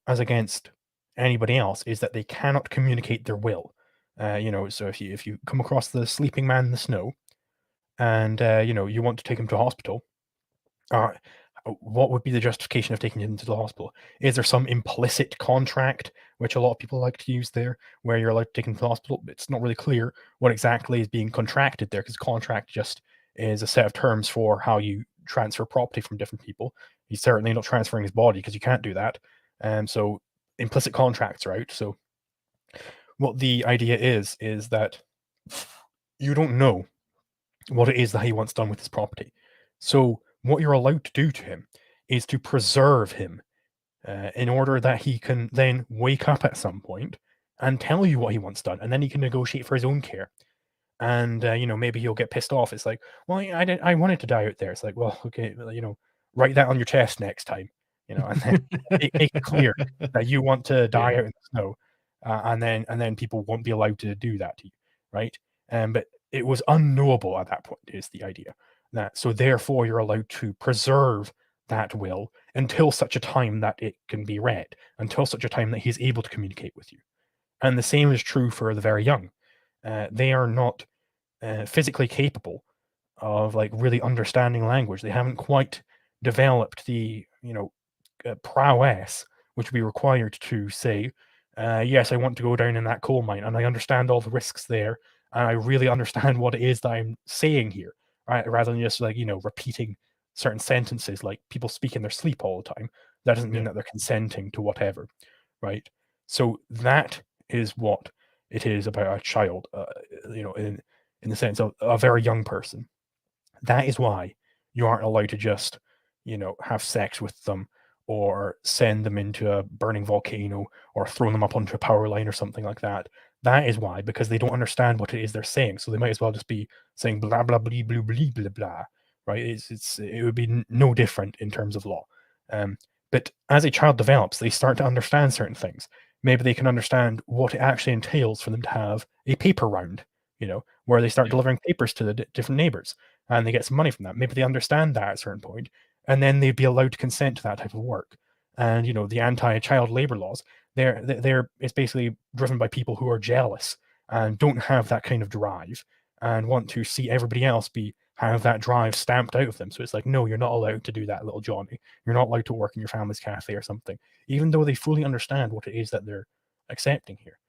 as against anybody else, is that they cannot communicate their will. So if you come across the sleeping man in the snow, and you want to take him to a hospital, uh, what would be the justification of taking him to the hospital? Is there some implicit contract, which a lot of people like to use there, where you're allowed to take him to the hospital? It's not really clear what exactly is being contracted there, because contract just is a set of terms for how you transfer property from different people. He's certainly not transferring his body, because you can't do that. So implicit contracts are out. So what the idea is that you don't know what it is that he wants done with his property. So what you're allowed to do to him is to preserve him in order that he can then wake up at some point and tell you what he wants done, and then he can negotiate for his own care. And maybe he'll get pissed off. It's like, well, I wanted to die out there. It's like, well, okay, write that on your chest next time, and then make it clear that you want to die Yeah. out in the snow, and then people won't be allowed to do that to you, right? But it was unknowable at that point, is the idea. So therefore you're allowed to preserve that will until such a time that it can be read, until such a time that he's able to communicate with you. And the same is true for the very young. They are not physically capable of like really understanding language. They haven't quite developed the prowess which would be required to say, yes, I want to go down in that coal mine, and I understand all the risks there, and I really understand what it is that I'm saying here, right? Rather than just like repeating certain sentences, like people speak in their sleep all the time, that doesn't mean Yeah. that they're consenting to whatever, right? So that is what it is about a child, in the sense of a very young person. That is why you aren't allowed to just, have sex with them or send them into a burning volcano or throw them up onto a power line or something like that. That is why, because they don't understand what it is they're saying. So they might as well just be saying blah blah blah blah blah blah blah. Right? It would be no different in terms of law. But as a child develops, they start to understand certain things. Maybe they can understand what it actually entails for them to have a paper round, where they start Yeah. delivering papers to the different neighbors and they get some money from that. Maybe they understand that at a certain point, and then they'd be allowed to consent to that type of work. And the anti-child labor laws, they're it's basically driven by people who are jealous and don't have that kind of drive and want to see everybody else have that drive stamped out of them. So it's like, no, you're not allowed to do that, little Johnny. You're not allowed to work in your family's cafe or something, even though they fully understand what it is that they're accepting here.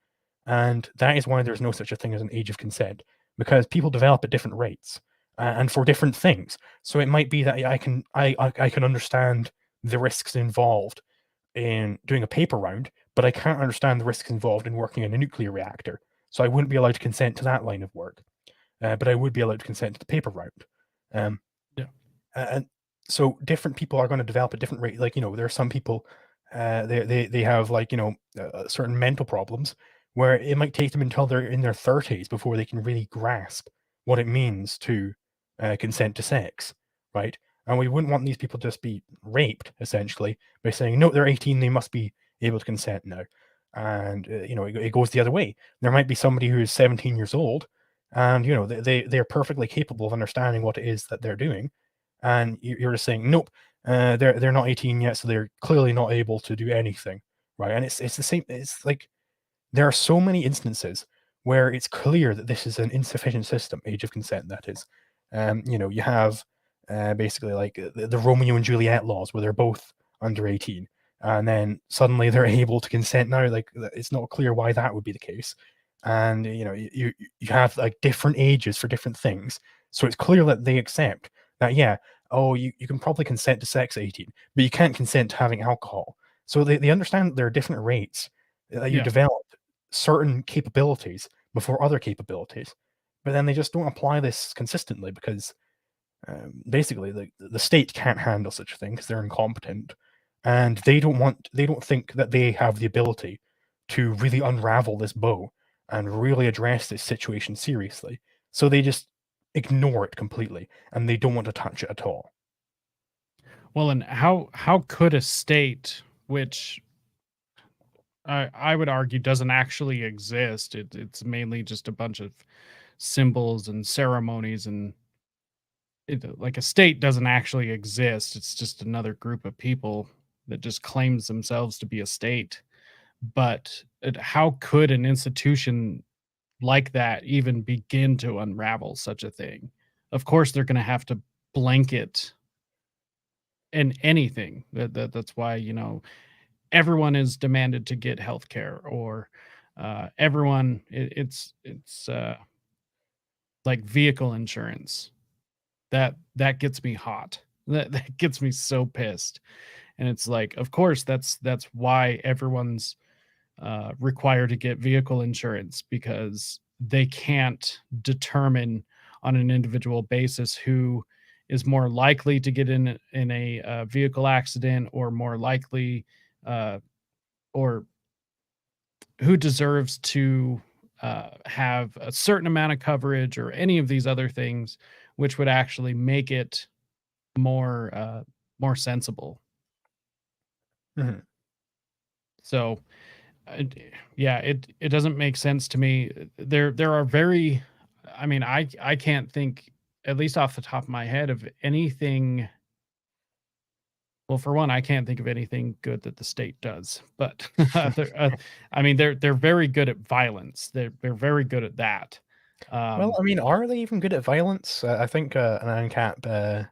And that is why there's no such a thing as an age of consent, because people develop at different rates and for different things. So it might be that I can understand the risks involved in doing a paper round, but I can't understand the risks involved in working in a nuclear reactor. So I wouldn't be allowed to consent to that line of work, but I would be allowed to consent to the paper round. Um, Yeah. and so different people are going to develop at different rates. Like, there are some people, they have, like, certain mental problems where it might take them until they're in their 30s before they can really grasp what it means to consent to sex, right? And we wouldn't want these people to just be raped, essentially, by saying, no, they're 18, they must be able to consent now. And, it goes the other way. There might be somebody who is 17 years old, and, they're perfectly capable of understanding what it is that they're doing, and you're just saying, nope, they're not 18 yet, so they're clearly not able to do anything, right? And it's the same. It's like there are so many instances where it's clear that this is an insufficient system, age of consent. That is, you have basically like the Romeo and Juliet laws, where they're both under 18, and then suddenly they're able to consent now. Like, it's not clear why that would be the case, and you have like different ages for different things, so it's clear that they accept that, yeah, oh, you can probably consent to sex at 18, but you can't consent to having alcohol. So they understand that there are different rates that you Yeah. develop certain capabilities before other capabilities, but then they just don't apply this consistently because basically the state can't handle such a thing because they're incompetent, and they don't think that they have the ability to really unravel this bow and really address this situation seriously. So they just ignore it completely and they don't want to touch it at all. Well, and how could a state, which I would argue doesn't actually exist, it's mainly just a bunch of symbols and ceremonies, and like a state doesn't actually exist. It's just another group of people that just claims themselves to be a state. But how could an institution like that even begin to unravel such a thing? Of course, they're going to have to blanket in anything. That's why everyone is demanded to get health care, or everyone it's like vehicle insurance. That gets me hot. That gets me so pissed. And it's like, of course, that's why everyone's required to get vehicle insurance, because they can't determine on an individual basis who is more likely to get in a vehicle accident, or more likely, uh, or who deserves to have a certain amount of coverage, or any of these other things, which would actually make it more sensible. Mhm. So, yeah, it doesn't make sense to me. There are very, I mean, I can't think, at least off the top of my head, of anything. Well, for one, I can't think of anything good that the state does. But I mean, they're very good at violence. They're very good at that. Well, Um, I mean, are they even good at violence? I think an ANCAP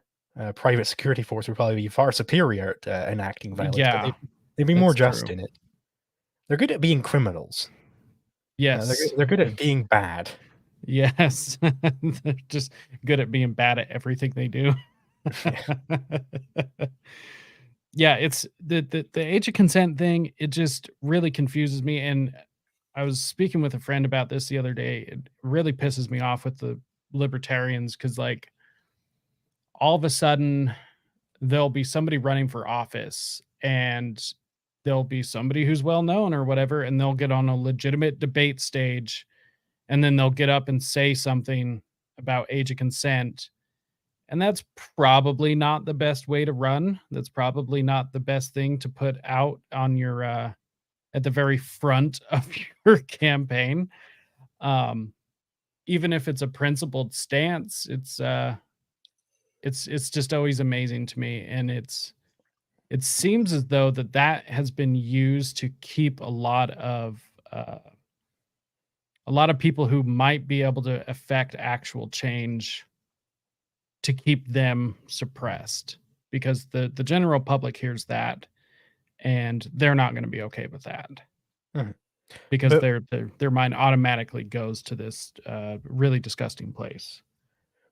private security force would probably be far superior at enacting violence, but yeah, they'd be more that's just true. in it. They're good at being criminals. Yes, They're good at being bad. yes, they're just good at being bad at everything they do. Yeah, it's the age of consent thing, it just really confuses me, and I was speaking with a friend about this the other day. It really pisses me off with the libertarians because, like, all of a sudden, there'll be somebody running for office, and there'll be somebody who's well known or whatever, and they'll get on a legitimate debate stage, and then they'll get up and say something about age of consent, and that's probably not the best way to run. That's probably not the best thing to put out on your, at the very front of your campaign. Um, Even if it's a principled stance, it's just always amazing to me, and it seems as though that has been used to keep uh, a lot of people who might be able to affect actual change to keep them suppressed because the general public hears that and they're not going to be okay with that Mhm. because But their mind automatically goes to this really disgusting place.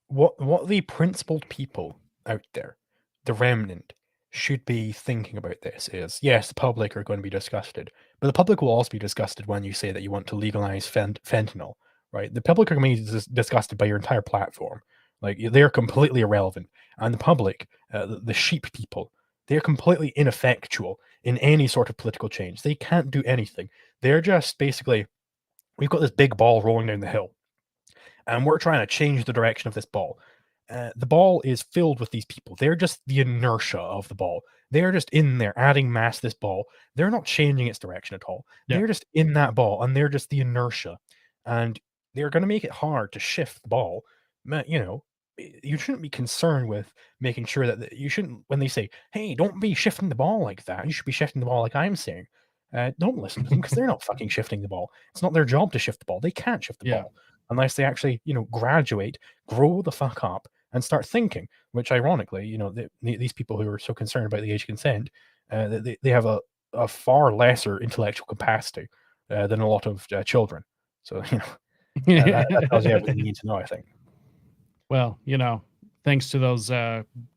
what the principled people out there, the remnant, should be thinking about this is, yes, the public are going to be disgusted, but the public will also be disgusted when you say that you want to legalize fentanyl, right? The public are going to be disgusted by your entire platform. Like, they're completely irrelevant. And the public, the sheep people, they're completely ineffectual in any sort of political change. They can't do anything. They're just basically, we've got this big ball rolling down the hill and we're trying to change the direction of this ball. The ball is filled with these people. They're just the inertia of the ball. They're just in there adding mass to this ball. They're not changing its direction at all. Yeah. They're just in that ball, and they're just the inertia. And they're going to make it hard to shift the ball. You know, you shouldn't be concerned with making sure that you shouldn't, when they say, hey, don't be shifting the ball like that. You should be shifting the ball like I'm saying. Don't listen to them because they're not fucking shifting the ball. It's not their job to shift the ball. They can't shift the Yeah. ball unless they actually, graduate, grow the fuck up, and start thinking. Which, ironically, these people who are so concerned about the age of consent, they have a far lesser intellectual capacity than a lot of children. So that tells you everything you need to know, I think. Well, thanks to those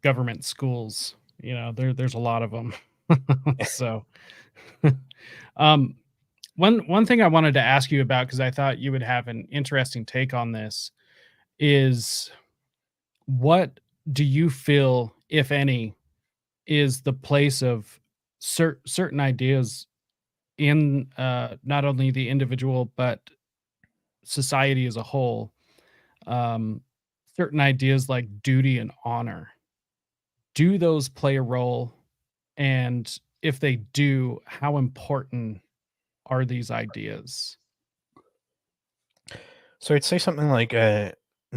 government schools, there's a lot of them. So, um, one thing I wanted to ask you about because I thought you would have an interesting take on this is what do you feel, if any, is the place of certain ideas in not only the individual but society as a whole? Um, Certain ideas like duty and honor, do those play a role? And if they do, how important are these ideas? So I'd say something like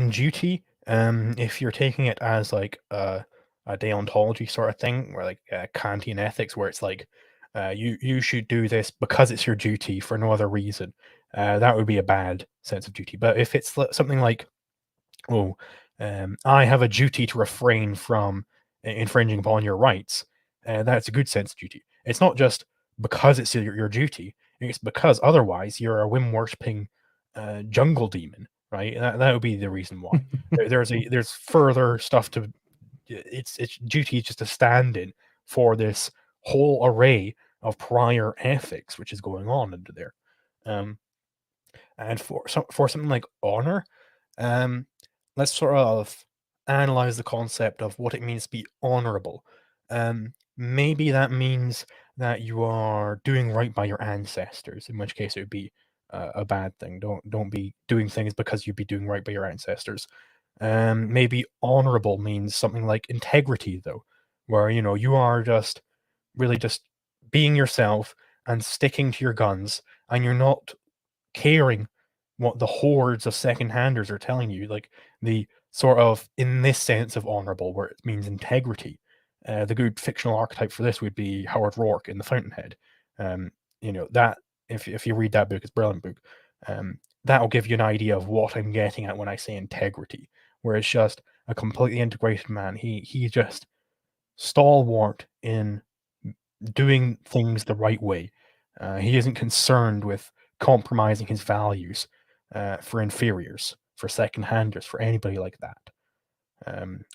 duty. If you're taking it as like a deontology sort of thing, where like Kantian ethics, where it's like you should do this because it's your duty for no other reason, that would be a bad sense of duty. But if it's something like, oh, I have a duty to refrain from infringing upon your rights, that's a good sense of duty. It's not just because it's your duty; it's because otherwise you're a whim worshipping jungle demon, right? That would be the reason why. There's further stuff to. It's duty is just a stand-in for this whole array of prior ethics which is going on under there. Um, and for something like honor, um, let's sort of analyze the concept of what it means to be honorable. Maybe that means that you are doing right by your ancestors, in which case it would be a bad thing. Don't be doing things because you'd be doing right by your ancestors. Maybe honorable means something like integrity, though, where you are just really just being yourself and sticking to your guns, and you're not caring what the hordes of second-handers are telling you, like the sort of, in this sense of honorable, where it means integrity. The good fictional archetype for this would be Howard Rourke in The Fountainhead. That if you read that book, it's a brilliant book. That'll give you an idea of what I'm getting at when I say integrity, where it's just a completely integrated man. He just stalwart in doing things the right way. He isn't concerned with compromising his values for inferiors, for second-handers, for anybody like that.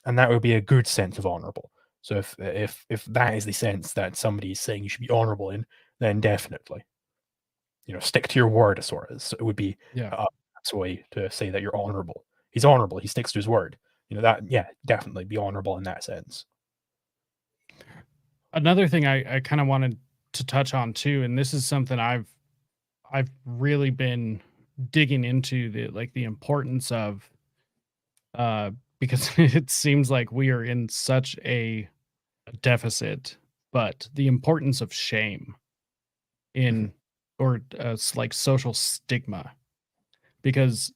and that would be a good sense of honorable. So if that is the sense that somebody is saying you should be honorable in, then definitely, stick to your word, sort of. So it would be that's a way to say that you're honorable. He's honorable. He sticks to his word. Definitely be honorable in that sense. Another thing I kind of wanted to touch on too, and this is something I've really been digging into, the importance of, because it seems like we are in such a deficit, but the importance of shame in, or like social stigma, because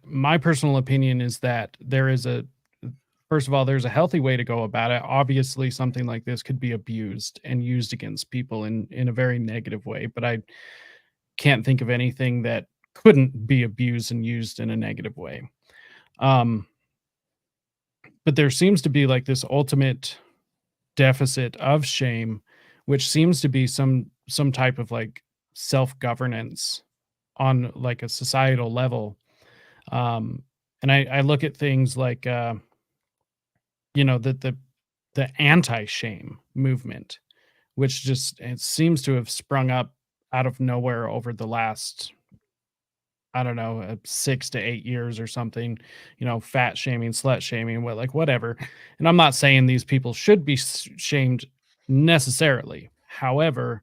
my personal opinion is that first of all, there's a healthy way to go about it. Obviously, something like this could be abused and used against people in a very negative way, but I can't think of anything that couldn't be abused and used in a negative way. Um, but there seems to be like this ultimate deficit of shame, which seems to be some type of like self-governance on like a societal level. And I look at things like the anti-shame movement, which just it seems to have sprung up out of nowhere over the last, I don't know, 6 to 8 years or something, fat shaming, slut shaming, whatever. And I'm not saying these people should be shamed necessarily. However,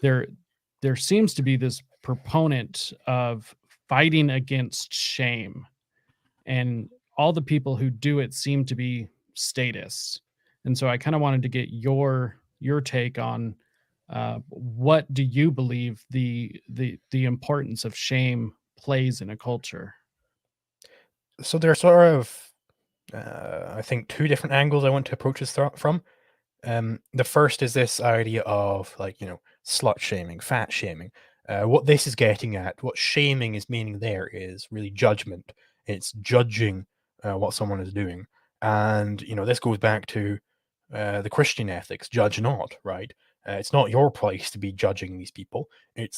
there there seems to be this proponent of fighting against shame, and all the people who do it seem to be statists. And so I kind of wanted to get your take on, what do you believe the importance of shame plays in a culture? So there are sort of, I think, two different angles I want to approach this from. The first is this idea of slut shaming, fat shaming. What this is getting at, what shaming is meaning there, is really judgment. It's judging what someone is doing, and this goes back to the Christian ethics: judge not. Right? It's not your place to be judging these people.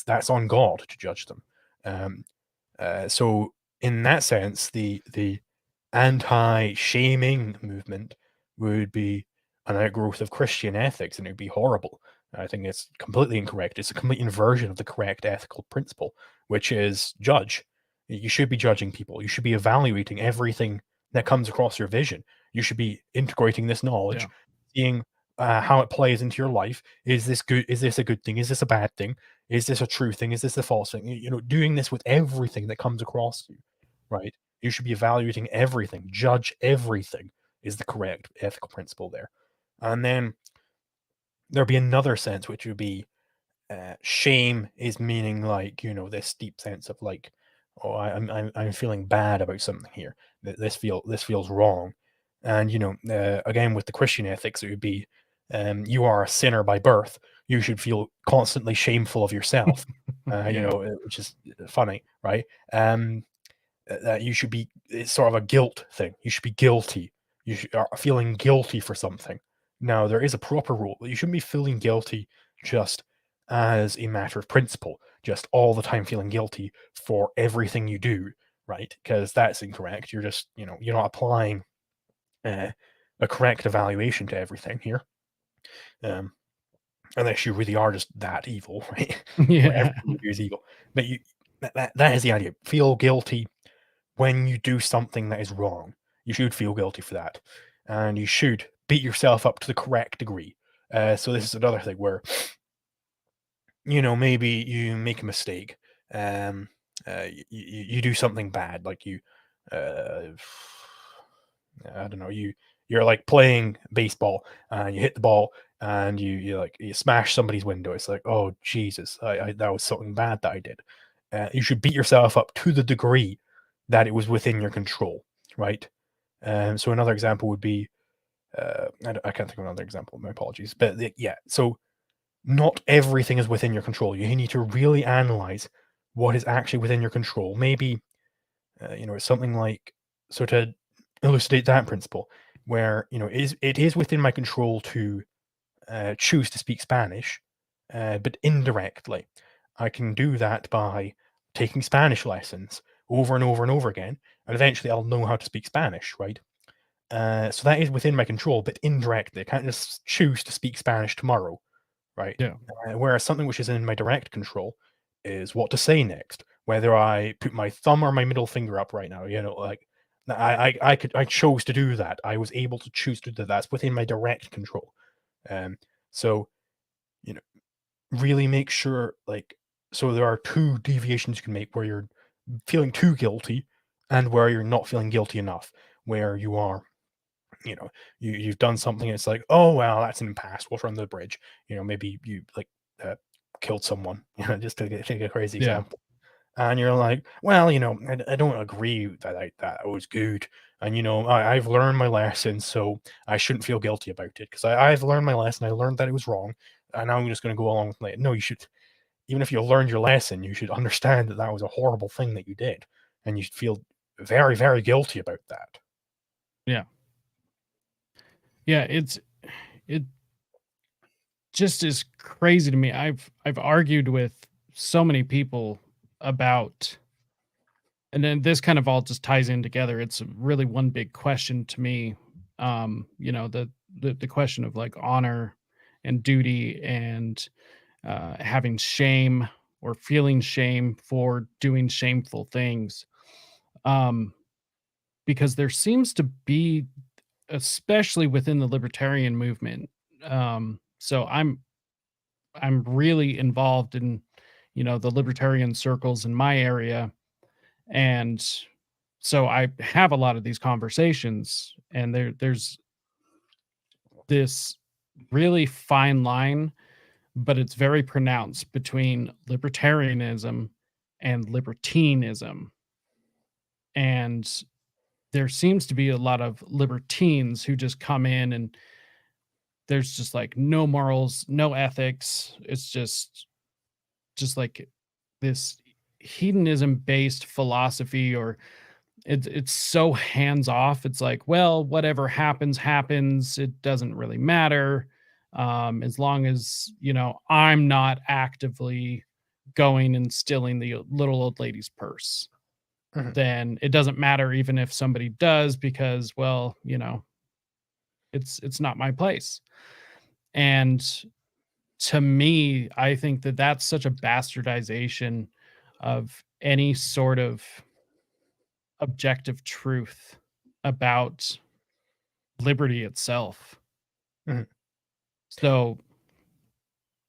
That's on God to judge them. Um, so in that sense, the anti-shaming movement would be an outgrowth of Christian ethics, and it would be horrible. I think it's completely incorrect. It's a complete inversion of the correct ethical principle, which is judge. You should be judging people. You should be evaluating everything that comes across your vision. You should be integrating this knowledge, Yeah. seeing how it plays into your life. Is this good? Is this a good thing? Is this a bad thing? Is this a true thing? Is this a false thing? Doing this with everything that comes across you, right? You should be evaluating everything. Judge everything is the correct ethical principle there. And then there'd be another sense, which would be shame is meaning this deep sense of oh, I'm feeling bad about something here. This feels wrong. And again, with the Christian ethics, it would be you are a sinner by birth. You should feel constantly shameful of yourself. Which is funny, right? That you should be, it's sort of a guilt thing. You should be guilty. You are feeling guilty for something. Now, there is a proper rule. You shouldn't be feeling guilty just as a matter of principle, just all the time feeling guilty for everything you do, right? Because that's incorrect. You're just, you're not applying a correct evaluation to everything here. Unless you really are just that evil, right? Where Yeah. everything you do is evil. But that is the idea. Feel guilty when you do something that is wrong. You should feel guilty for that. And you should beat yourself up to the correct degree. So this is another thing where, maybe you make a mistake. You do something bad, like I don't know, you're like playing baseball and you hit the ball and you smash somebody's window. It's like, oh Jesus, I that was something bad that I did. You should beat yourself up to the degree that it was within your control, right? So another example would be, I can't think of another example. My apologies, but yeah. So not everything is within your control. You need to really analyze what is actually within your control. Maybe it's something like, so to elucidate that principle, where it is within my control to choose to speak Spanish, but indirectly, I can do that by taking Spanish lessons over and over and over again, and eventually I'll know how to speak Spanish, right? So that is within my control, but indirectly. I can't just choose to speak Spanish tomorrow, right? Yeah. Whereas something which is in my direct control is what to say next, whether I put my thumb or my middle finger up right now. Like I chose to do that. I was able to choose to do that. That's within my direct control. So you know, really make sure, like, so there are two deviations you can make where you're feeling too guilty and where you're not feeling guilty enough, where you are, you've done something, it's like, oh well, that's in the past, water under the bridge. Maybe you like killed someone, just to take a crazy Yeah. example. And you're like, well, I don't agree that was good. And I've learned my lesson, so I shouldn't feel guilty about it because I've learned my lesson. I learned that it was wrong, and now I'm just going to go along with it. No, you should. Even if you learned your lesson, you should understand that that was a horrible thing that you did, and you should feel very, very guilty about that. Yeah. Yeah. It just is crazy to me. I've argued with so many people about, and then this kind of all just ties in together. It's really one big question to me. The question of like honor and duty and having shame or feeling shame for doing shameful things. Um, because there seems to be, especially within the libertarian movement. So I'm really involved in, the libertarian circles in my area, and so I have a lot of these conversations, and there's this really fine line, but it's very pronounced between libertarianism and libertinism. And there seems to be a lot of libertines who just come in and there's just like no morals, no ethics. It's just like this hedonism based philosophy, or it's so hands off. It's like, well, whatever happens happens, it doesn't really matter, as long as I'm not actively going and stealing the little old lady's purse, Mhm. then it doesn't matter even if somebody does, because, well, it's not my place. And to me, I think that that's such a bastardization of any sort of objective truth about liberty itself. Mhm. So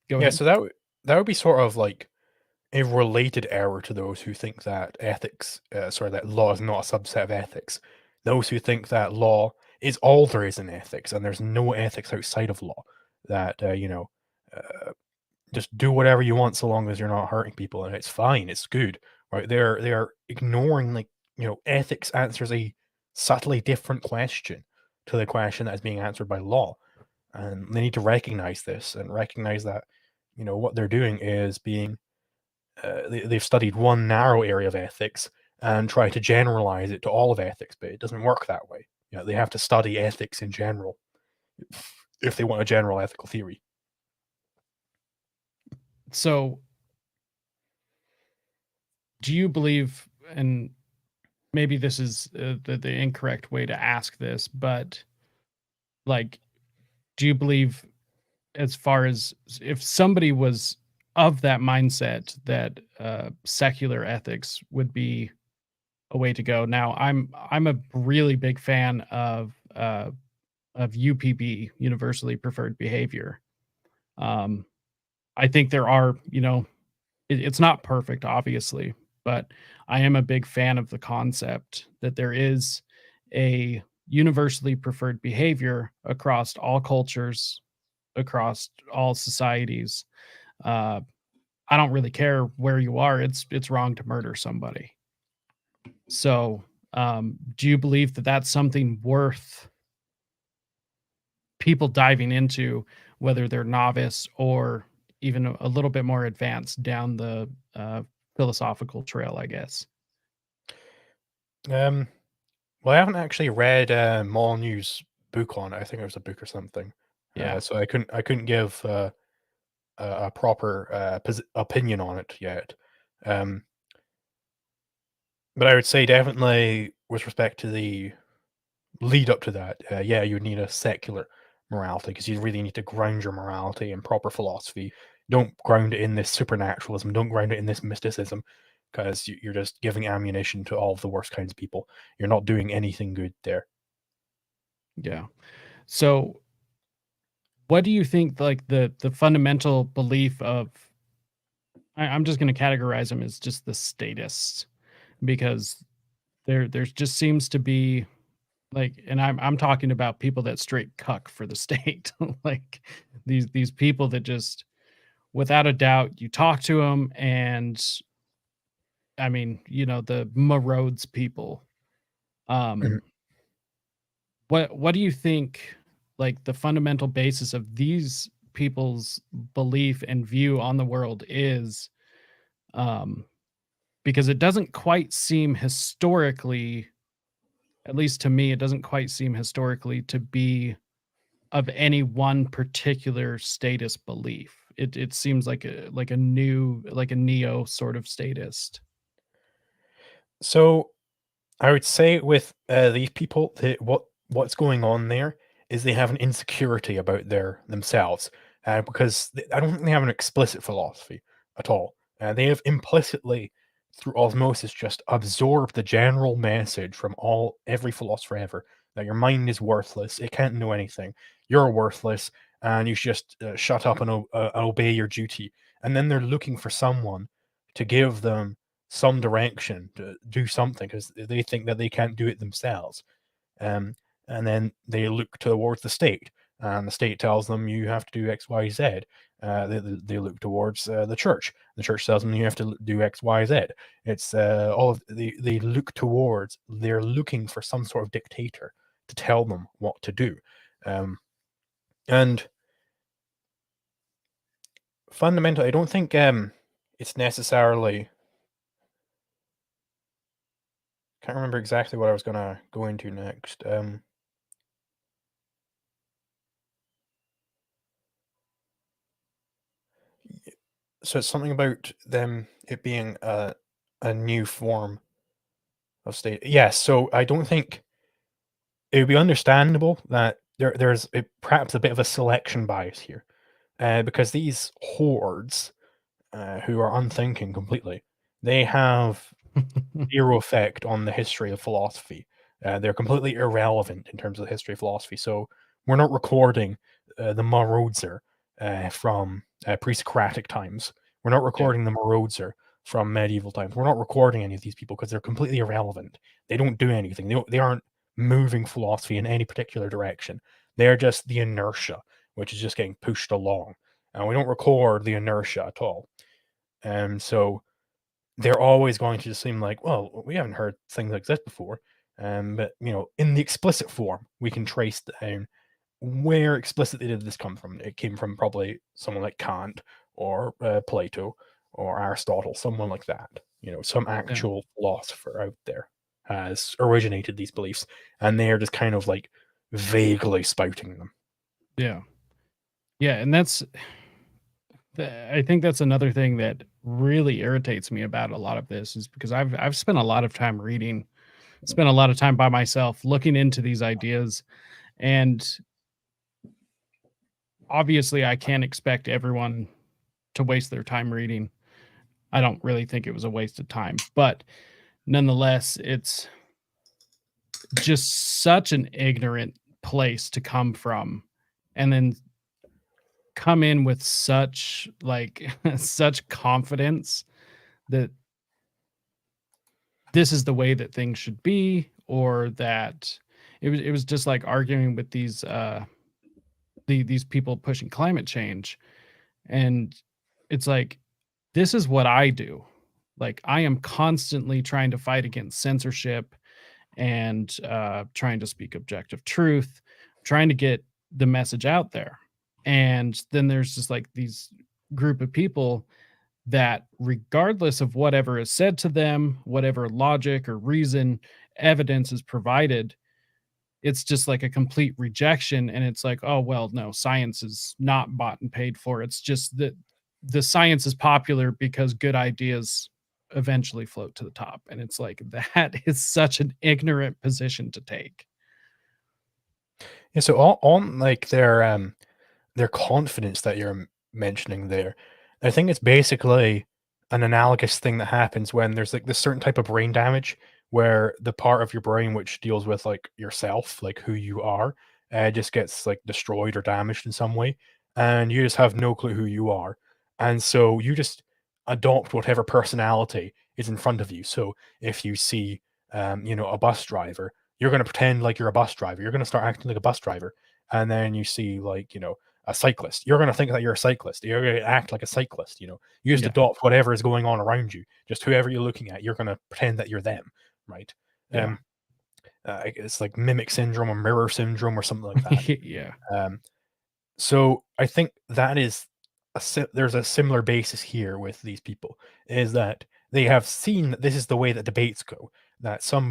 go Yeah, ahead. so that would be sort of like a related error to those who think that that law is not a subset of ethics. Those who think that law is all there is in ethics, and there's no ethics outside of law. That uh, just do whatever you want so long as you're not hurting people, and it's fine, it's good, right? They are ignoring, like, ethics answers a subtly different question to the question that is being answered by law, and they need to recognize this and recognize that what they're doing is being they've studied one narrow area of ethics and try to generalize it to all of ethics, but it doesn't work that way. They have to study ethics in general if they want a general ethical theory. So do you believe, and maybe this is the incorrect way to ask this, but like, do you believe, as far as if somebody was of that mindset, that secular ethics would be a way to go? Now, I'm a really big fan of UPB, universally preferred behavior. Um, I think there are, it's not perfect, obviously, but I am a big fan of the concept that there is a universally preferred behavior across all cultures, across all societies. Uh, I don't really care where you are. It's wrong to murder somebody. So, do you believe that that's something worth people diving into, whether they're novice or even a little bit more advanced down the philosophical trail, I guess? Um, well, I haven't actually read Molyneux's book on it. I think it was a book or something. Yeah. So I couldn't give a proper opinion on it yet. Um, But I would say definitely with respect to the lead up to that, yeah, you would need a secular morality because you really need to ground your morality in proper philosophy. Don't ground it in this supernaturalism. Don't ground it in this mysticism, because you're just giving ammunition to all of the worst kinds of people. You're not doing anything good there. Yeah. So, what do you think, like, the fundamental belief of I'm just gonna categorize them as just the statists, because there's just seems to be, like, and I'm talking about people that straight cuck for the state. Like, these people that just, without a doubt, you talk to them, and, I mean, the Marodes people. Mhm. Um, what do you think, like, the fundamental basis of these people's belief and view on the world is? Um, because it doesn't quite seem historically, at least to me, it doesn't quite seem historically to be of any one particular status belief. It seems like a new, like a neo sort of statist. So I would say with these people, that what's going on there is they have an insecurity about themselves, because I don't think they have an explicit philosophy at all. They have implicitly, through osmosis, just absorbed the general message from every philosopher ever that your mind is worthless, it can't know anything, you're worthless, and you should just shut up and obey your duty. And then they're looking for someone to give them some direction to do something because they think that they can't do it themselves. Um, and then they look towards the state, and the state tells them you have to do X, Y, Z. They look towards the church. The church tells them you have to do X, Y, Z. It's all of they look towards. They're looking for some sort of dictator to tell them what to do, um, and fundamentally, I don't think it's necessarily. Can't remember exactly what I was gonna go into next. So it's something about them it being a new form of state. Yes, so I don't think it would be understandable that perhaps a bit of a selection bias here, because these hordes, who are unthinking completely, they have zero effect on the history of philosophy. They're completely irrelevant in terms of the history of philosophy. So we're not recording the Marodzer from pre-Socratic times. We're not Yeah, recording the Marodzer from medieval times. We're not recording any of these people because they're completely irrelevant. They don't do anything. They aren't moving philosophy in any particular direction. They're just the inertia, which is just getting pushed along. And we don't record the inertia at all. And so they're always going to just seem like, well, we haven't heard things like this before. But in the explicit form, we can trace down where explicitly did this come from. It came from probably someone like Kant or Plato or Aristotle, someone like that. Some yeah, actual philosopher out there has originated these beliefs, and they are just kind of like vaguely spouting them. yeah, yeah, and I think that's another thing that really irritates me about a lot of this, is because I've spent a lot of time reading, spent a lot of time by myself looking into these ideas, and obviously I can't expect everyone to waste their time reading. I don't really think it was a waste of time, but nonetheless, it's just such an ignorant place to come from, and then come in with such, like, such confidence that this is the way that things should be, or that it was just like arguing with these people pushing climate change. And it's like, this is what I do. Like, I am constantly trying to fight against censorship, and trying to speak objective truth, trying to get the message out there. And then there's just like these group of people that, regardless of whatever is said to them, whatever logic or reason, evidence is provided, it's just like a complete rejection. And it's like, oh, well, no, science is not bought and paid for. It's just that the science is popular because good ideas eventually float to the top. And it's like, that is such an ignorant position to take. Yeah, so on like their confidence that you're mentioning there, I think it's basically an analogous thing that happens when there's like this certain type of brain damage where the part of your brain which deals with like yourself, like who you are, just gets like destroyed or damaged in some way, and you just have no clue who you are, and so you just adopt whatever personality is in front of you. So if you see, a bus driver, you're going to pretend like you're a bus driver. You're going to start acting like a bus driver, and then you see like a cyclist, you're going to think that you're a cyclist. You're going to act like a cyclist. You just Yeah. adopt whatever is going on around you. Just whoever you're looking at, you're going to pretend that you're them, right? Yeah. It's like mimic syndrome or mirror syndrome or something like that. Yeah. Um, so I think that is there's a similar basis here with these people, is that they have seen that this is the way that debates go, that some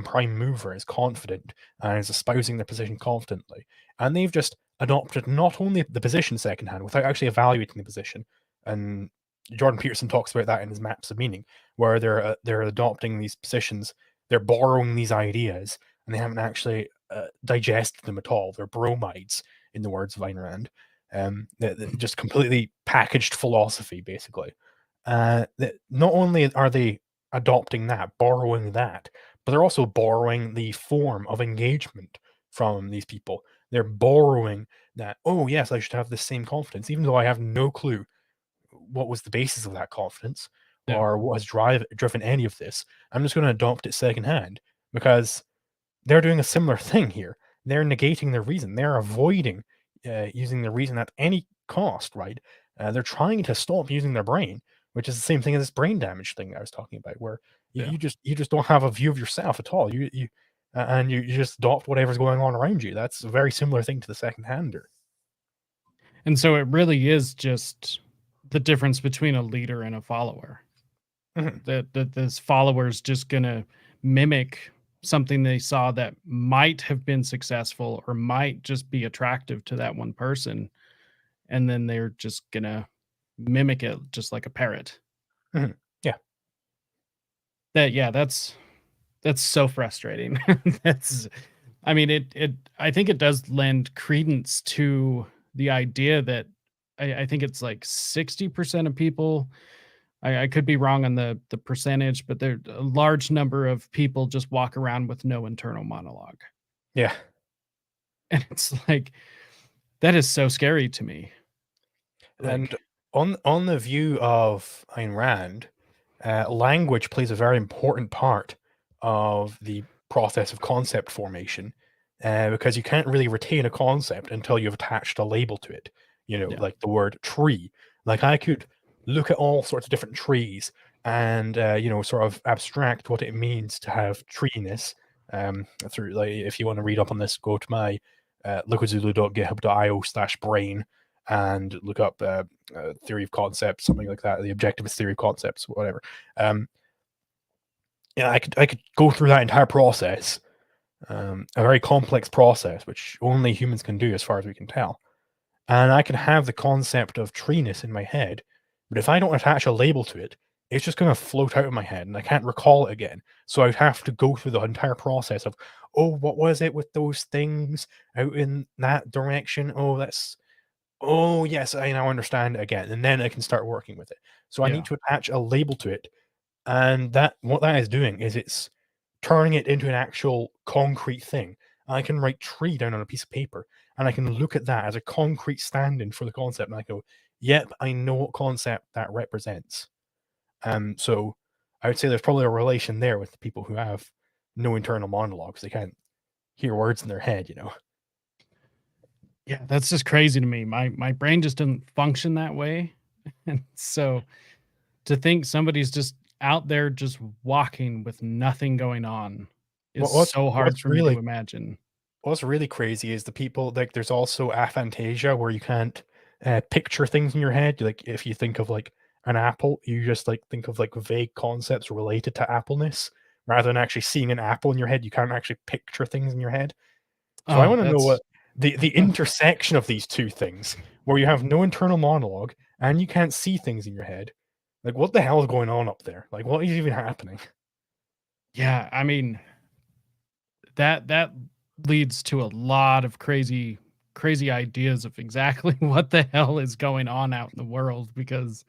prime mover is confident and is espousing their position confidently, and they've just adopted not only the position secondhand without actually evaluating the position. And Jordan Peterson talks about that in his Maps of Meaning, where they're adopting these positions, they're borrowing these ideas, and they haven't actually digested them at all. They're bromides, in the words of Ayn Rand. Just completely packaged philosophy, basically. That not only are they adopting that, borrowing that, but they're also borrowing the form of engagement from these people. They're borrowing that, oh, yes, I should have the same confidence, even though I have no clue what was the basis of that confidence Yeah. or what has driven any of this. I'm just going to adopt it secondhand because they're doing a similar thing here. They're negating their reason. They're avoiding using their reason at any cost, right? They're trying to stop using their brain, which is the same thing as this brain damage thing I was talking about, where Yeah. you just don't have a view of yourself at all. You just adopt whatever's going on around you. That's a very similar thing to the second hander. And so it really is just the difference between a leader and a follower. Mhm. That this follower's just gonna mimic something they saw that might have been successful or might just be attractive to that one person, and then they're just gonna mimic it just like a parrot. Mhm. Yeah. That's so frustrating. That's I mean, I think it does lend credence to the idea that I think it's like 60% of people, I could be wrong on the percentage, but there a large number of people just walk around with no internal monologue. Yeah. And it's like, that is so scary to me. And Like, on the view of Ayn Rand, language plays a very important part of the process of concept formation, because you can't really retain a concept until you've attached a label to it. yeah. Like the word tree. Like I could look at all sorts of different trees and sort of abstract what it means to have treeness. Through like, if you want to read up on this, go to my liquidzulu.github.io/brain and look up theory of concepts, something like that, the objectivist theory of concepts, whatever. Um, I could go through that entire process, a very complex process, which only humans can do, as far as we can tell. And I can have the concept of treeness in my head, but if I don't attach a label to it, it's just going to float out of my head, and I can't recall it again. So I'd have to go through the entire process of, oh, what was it with those things out in that direction? Oh, yes, I now understand it again, and then I can start working with it. So I need Yeah. to attach a label to it, and that what that is doing is it's turning it into an actual concrete thing. I can write tree down on a piece of paper, and I can look at that as a concrete stand-in for the concept, and I go, "Yep, I know what concept that represents." So I would say there's probably a relation there with the people who have no internal monologues. They can't hear words in their head. Yeah, that's just crazy to me. My brain just doesn't function that way. And so to think somebody's just out there just walking with nothing going on is What what's so hard what's for me to really imagine. What's really crazy is the people like, there's also aphantasia where you can't, picture things in your head. Like, if you think of, like, an apple, you just, like, think of, like, vague concepts related to appleness rather than actually seeing an apple in your head. You can't actually picture things in your head. So I Oh, wanna know that's what the intersection of these 2 things, where you have no internal monologue and you can't see things in your head, Like, what the hell is going on up there? Like, what is even happening? Yeah, I mean, that leads to a lot of crazy ideas of exactly what the hell is going on out in the world, because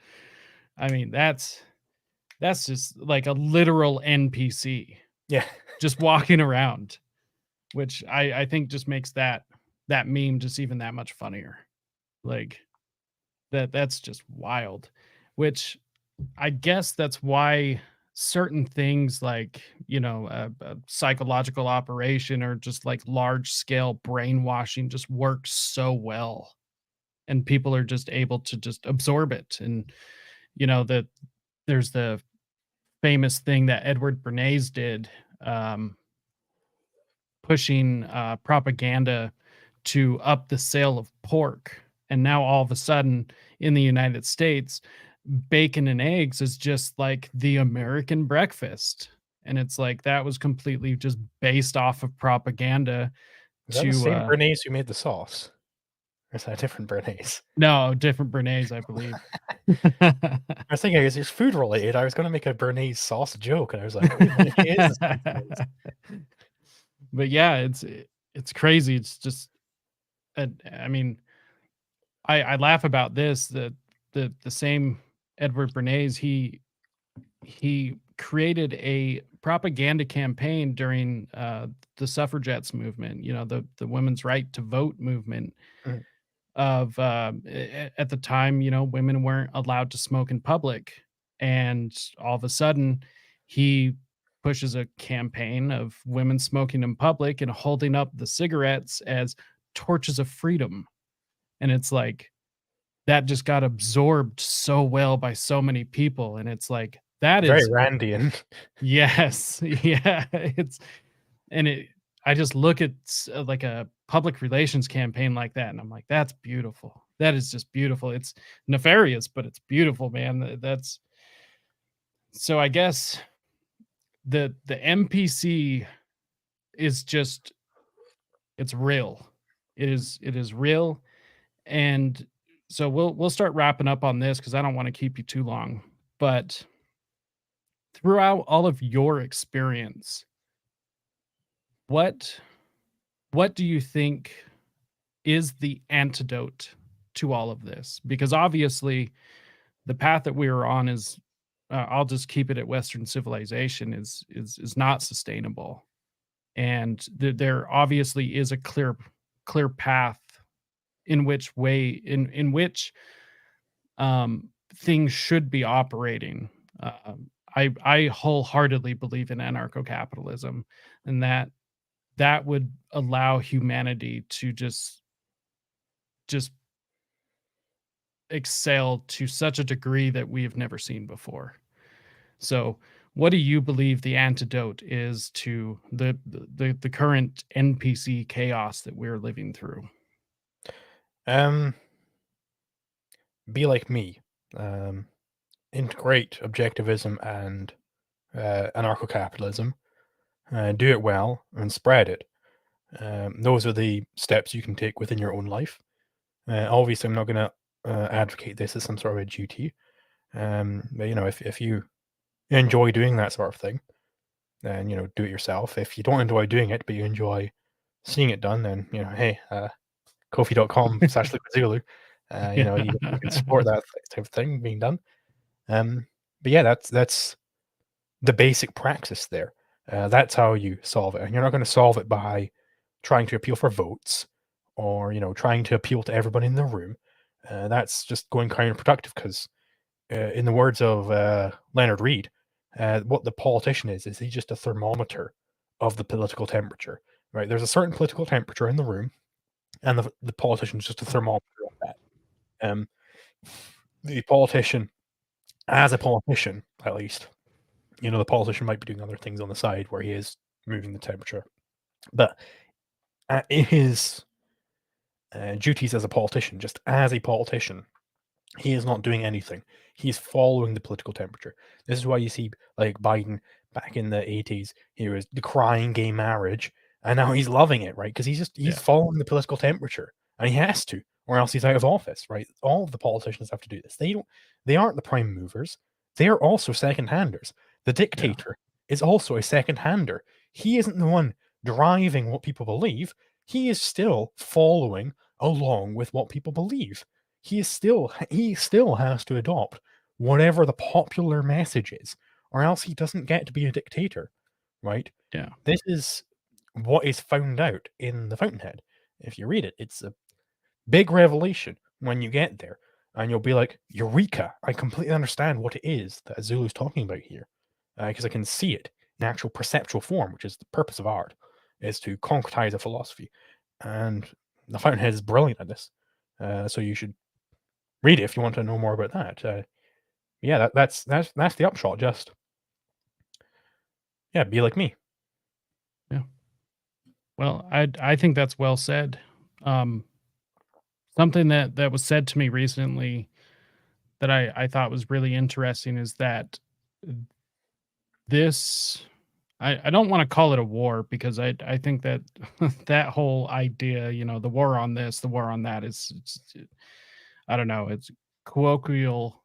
I mean, that's just like a literal NPC Yeah. just walking around, which I think just makes that meme just even that much funnier. Like, that's just wild, which I guess that's why certain things like, a psychological operation or just like large scale brainwashing just works so well. And people are just able to just absorb it. And, that there's the famous thing that Edward Bernays did, um, pushing propaganda to up the sale of pork. And now all of a sudden in the United States, bacon and eggs is just like the American breakfast. And it's like that was completely just based off of propaganda Is that the to same Bernays who made the sauce? Or is that a different Bernays? no, different Bernays, I believe. I was thinking, is this food related? I was gonna make a Bernays sauce joke, and I was like, wait, maybe it is the same Bernays. But yeah, it's crazy. It's just I mean, I laugh about this, that the same Edward Bernays, he created a propaganda campaign during the suffragettes movement, the women's right to vote movement Mhm. of at the time, women weren't allowed to smoke in public. And all of a sudden he pushes a campaign of women smoking in public and holding up the cigarettes as torches of freedom. And it's like that just got absorbed so well by so many people, and it's like, that Very is Randian. yes, yeah, it's and it I just look at like a public relations campaign like that, and I'm like, "That's beautiful. That is just beautiful." It's nefarious, but it's beautiful, man. That's so I guess the MPC is just it's real. It is real. And so we'll start wrapping up on this because I don't want to keep you too long. But throughout all of your experience, what what do you think is the antidote to all of this? Because obviously the path that we are on is I'll just keep it at Western civilization is not sustainable. And there obviously is a clear path in which things should be operating. I wholeheartedly believe in anarcho-capitalism, and that would allow humanity to just excel to such a degree that we have never seen before. So, what do you believe the antidote is to the current NPC chaos that we're living through? Um, be like me. Um, integrate objectivism and anarcho-capitalism. Do it well and spread it. Those are the steps you can take within your own life. Obviously, I'm not going to advocate this as some sort of a duty. But if you enjoy doing that sort of thing, then do it yourself. If you don't enjoy doing it, but you enjoy seeing it done, then hey, Ko-fi.com/Liquidzulu. You can support that type of thing being done. But yeah, that's the basic praxis there. That's how you solve it, and you're not going to solve it by trying to appeal for votes or trying to appeal to everybody in the room. That's just going counterproductive because, in the words of Leonard Reed, what the politician is he's just a thermometer of the political temperature. Right? There's a certain political temperature in the room, and the politician is just a thermometer of that. Um, the politician, as a politician, at least, the politician might be doing other things on the side where he is moving the temperature, but in his duties as a politician, just as a politician, he is not doing anything. He's following the political temperature. This is why you see, like, Biden back in the 80s, he was decrying gay marriage, and now he's loving it, right? Because he's Yeah. following the political temperature, and he has to, or else he's out of office, right? All of the politicians have to do this. They aren't the prime movers. they're also second-handers. The dictator is also a second-hander. He isn't the one driving what people believe. He is still following along with what people believe. He still has to adopt whatever the popular message is, or else he doesn't get to be a dictator, right? Yeah. This is what is found out in the Fountainhead. If you read it, it's a big revelation when you get there, and you'll be like, Eureka! I completely understand what it is that Zulu's talking about here, because I can see it in actual perceptual form, which is the purpose of art, is to concretize a philosophy. And the Fountainhead is brilliant at this. So you should read it if you want to know more about that. Yeah, that's the upshot. Just be like me. Yeah. Well, I think that's well said. Um, Something that was said to me recently that I thought was really interesting is that this I don't want to call it a war because I think that that whole idea, the war on this, the war on that I don't know, it's colloquial.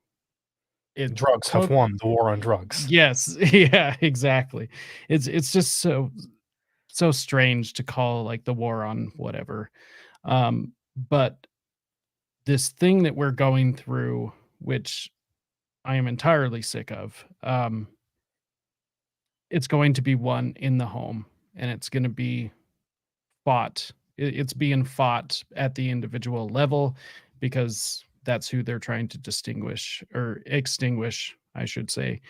It Drugs have colloq- won the war on drugs. yes, yeah, exactly. It's just so strange to call like the war on whatever. But this thing that we're going through, which I am entirely sick of, it's going to be won in the home, and it's going to be fought. It's being fought at the individual level because that's who they're trying to distinguish or extinguish, I should say,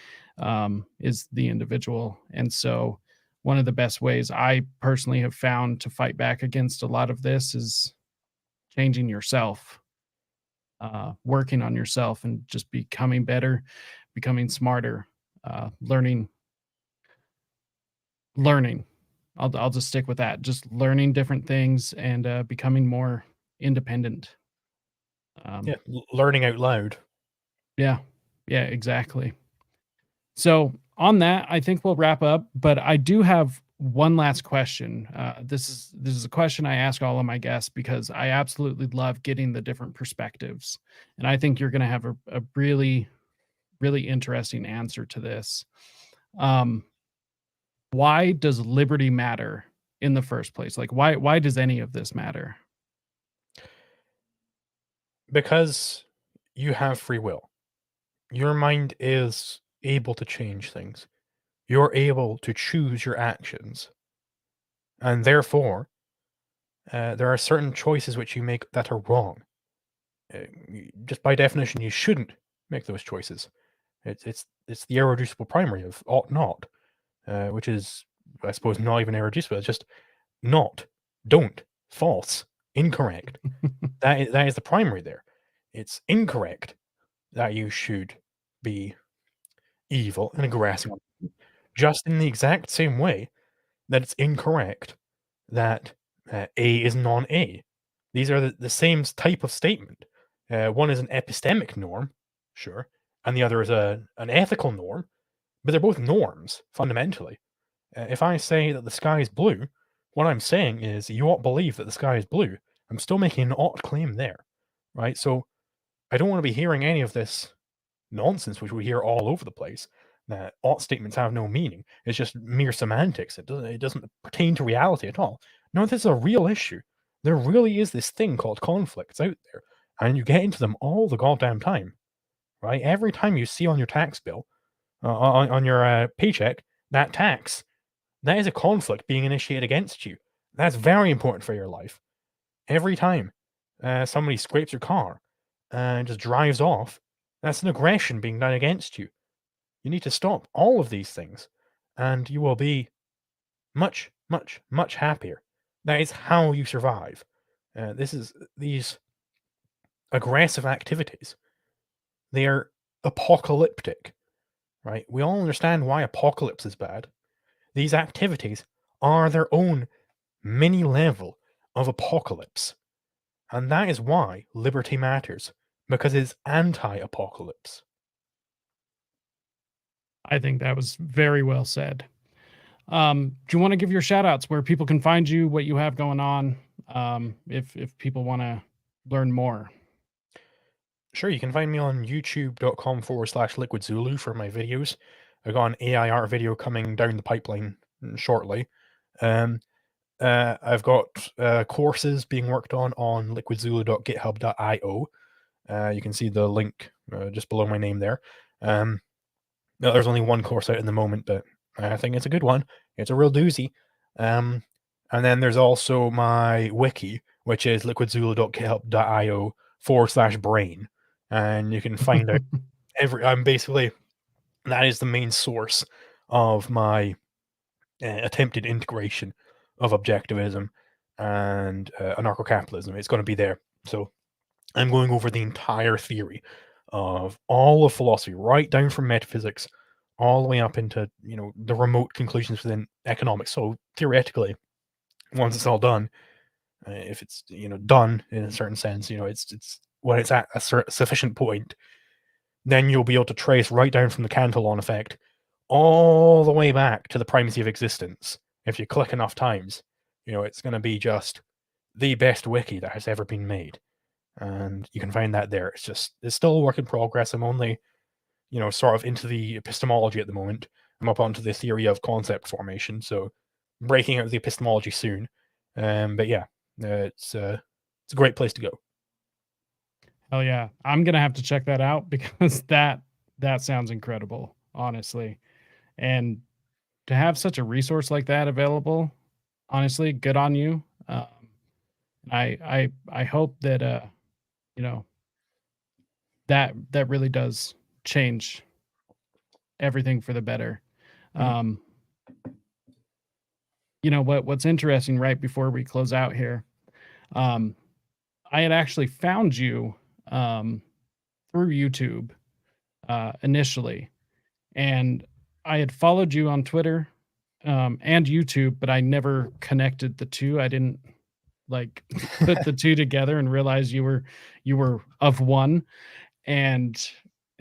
is the individual. And so, one of the best ways I personally have found to fight back against a lot of this is changing yourself, working on yourself, and just becoming better, becoming smarter, learning. Learning. I'll just stick with that. Just learning different things and becoming more independent. Um, Yeah, learning out loud. yeah, yeah, exactly. So on that, I think we'll wrap up. But I do have one last question. This is a question I ask all of my guests because I absolutely love getting the different perspectives, and I think you're going to have a really interesting answer to this. Um, why does liberty matter in the first place? Like why does any of this matter? Because you have free will. Your mind is able to change things. You're able to choose your actions. And therefore, there are certain choices which you make that are wrong. Just by definition, you shouldn't make those choices. It's the irreducible primary of ought not, which is, I suppose, not even irreducible. It's just not, don't, false, incorrect. That is the primary there. It's incorrect that you should be evil and aggressive, just in the exact same way that it's incorrect that A is non-A. These are the same type of statement. One is an epistemic norm, sure, and the other is an ethical norm, but they're both norms fundamentally. If I say that the sky is blue, what I'm saying is you ought to believe that the sky is blue. I'm still making an ought claim there, right? So I don't want to be hearing any of this nonsense which we hear all over the place, that ought statements have no meaning. It's just mere semantics. It doesn't pertain to reality at all. No, this is a real issue. There really is this thing called conflicts out there, and you get into them all the goddamn time, right? Every time you see on your tax bill, on your paycheck, that tax, that is a conflict being initiated against you. That's very important for your life. Every time somebody scrapes your car and just drives off, that's an aggression being done against you. You need to stop all of these things, and you will be much, much, much happier. That is how you survive. This is these aggressive activities. They are apocalyptic, right? We all understand why apocalypse is bad. These activities are their own mini level of apocalypse. And that is why liberty matters, because it's anti-apocalypse. I think that was very well said. Do you want to give your shout outs where people can find you, what you have going on, if people want to learn more? Sure, you can find me on youtube.com/Liquidzulu for my videos. I got an AI art video coming down the pipeline shortly. Um, I've got courses being worked on liquidzulu.github.io. You can see the link just below my name there. No, there's only one course out in the moment, but I think it's a good one. It's a real doozy. Um, and then there's also my wiki, which is liquidzulu.github.io/brain. And you can find out I'm basically, that is the main source of my attempted integration of objectivism and anarcho-capitalism. It's going to be there. So I'm going over the entire theory of all of philosophy, right down from metaphysics, all the way up into the remote conclusions within economics. So theoretically, once it's all done, if it's done in a certain sense, it's when it's at a sufficient point, then you'll be able to trace right down from the Cantillon effect all the way back to the primacy of existence. If you click enough times, it's going to be just the best wiki that has ever been made. And you can find that there. It's still a work in progress. I'm only, sort of into the epistemology at the moment. I'm up onto the theory of concept formation, so breaking out the epistemology soon. But yeah, it's a great place to go. Hell yeah. I'm gonna have to check that out because that sounds incredible, honestly. And to have such a resource like that available, honestly, good on you. I hope that you know that really does change everything for the better. Mhm. Um, what's interesting right before we close out here, um, I had actually found you um, through YouTube initially, and I had followed you on Twitter and YouTube, but I never connected the two. I didn't like put the two together and realize you were of one. And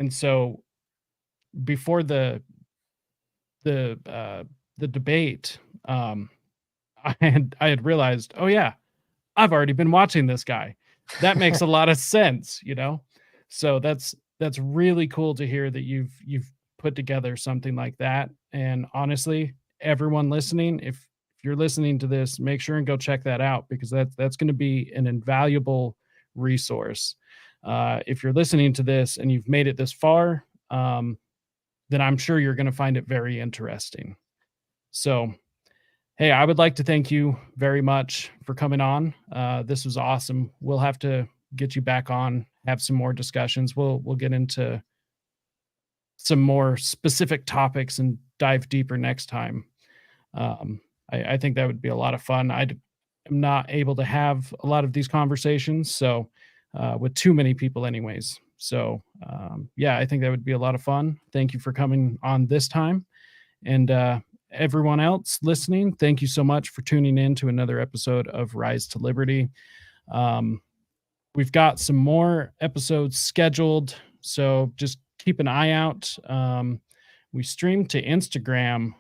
so before the the debate, I had realized, oh yeah, I've already been watching this guy. That makes a lot of sense, you know? So that's really cool to hear that you've put together something like that. And honestly, everyone listening, if you're listening to this, make sure and go check that out because that's going to be an invaluable resource. If you're listening to this and you've made it this far, then I'm sure you're going to find it very interesting. So, hey, I would like to thank you very much for coming on. This was awesome. We'll have to get you back on, have some more discussions. We'll get into some more specific topics and dive deeper next time. Um, I think that would be a lot of fun. I'm not able to have a lot of these conversations, so with too many people, anyways. So yeah, I think that would be a lot of fun. Thank you for coming on this time, and everyone else listening, thank you so much for tuning in to another episode of Rise to Liberty. Um, we've got some more episodes scheduled, so just keep an eye out. We streamed to Instagram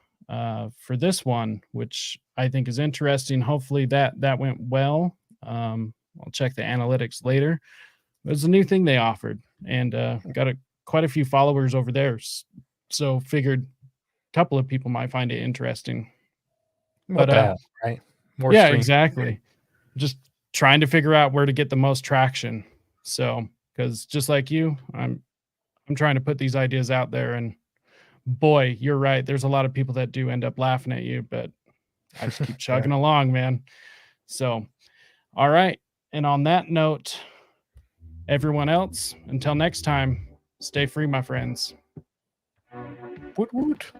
for this one, which I think is interesting. Hopefully that went well. I'll check the analytics later. It was a new thing they offered, and got quite a few followers over there. So figured a couple of people might find it interesting. What But the hell, right? More yeah, streams. exactly. Just trying to figure out where to get the most traction. So, because just like you, I'm trying to put these ideas out there, and boy, you're right. There's a lot of people that do end up laughing at you, but I just keep Yeah. chugging along, man. So, all right. And on that note, everyone else, until next time, stay free, my friends. Woot woot.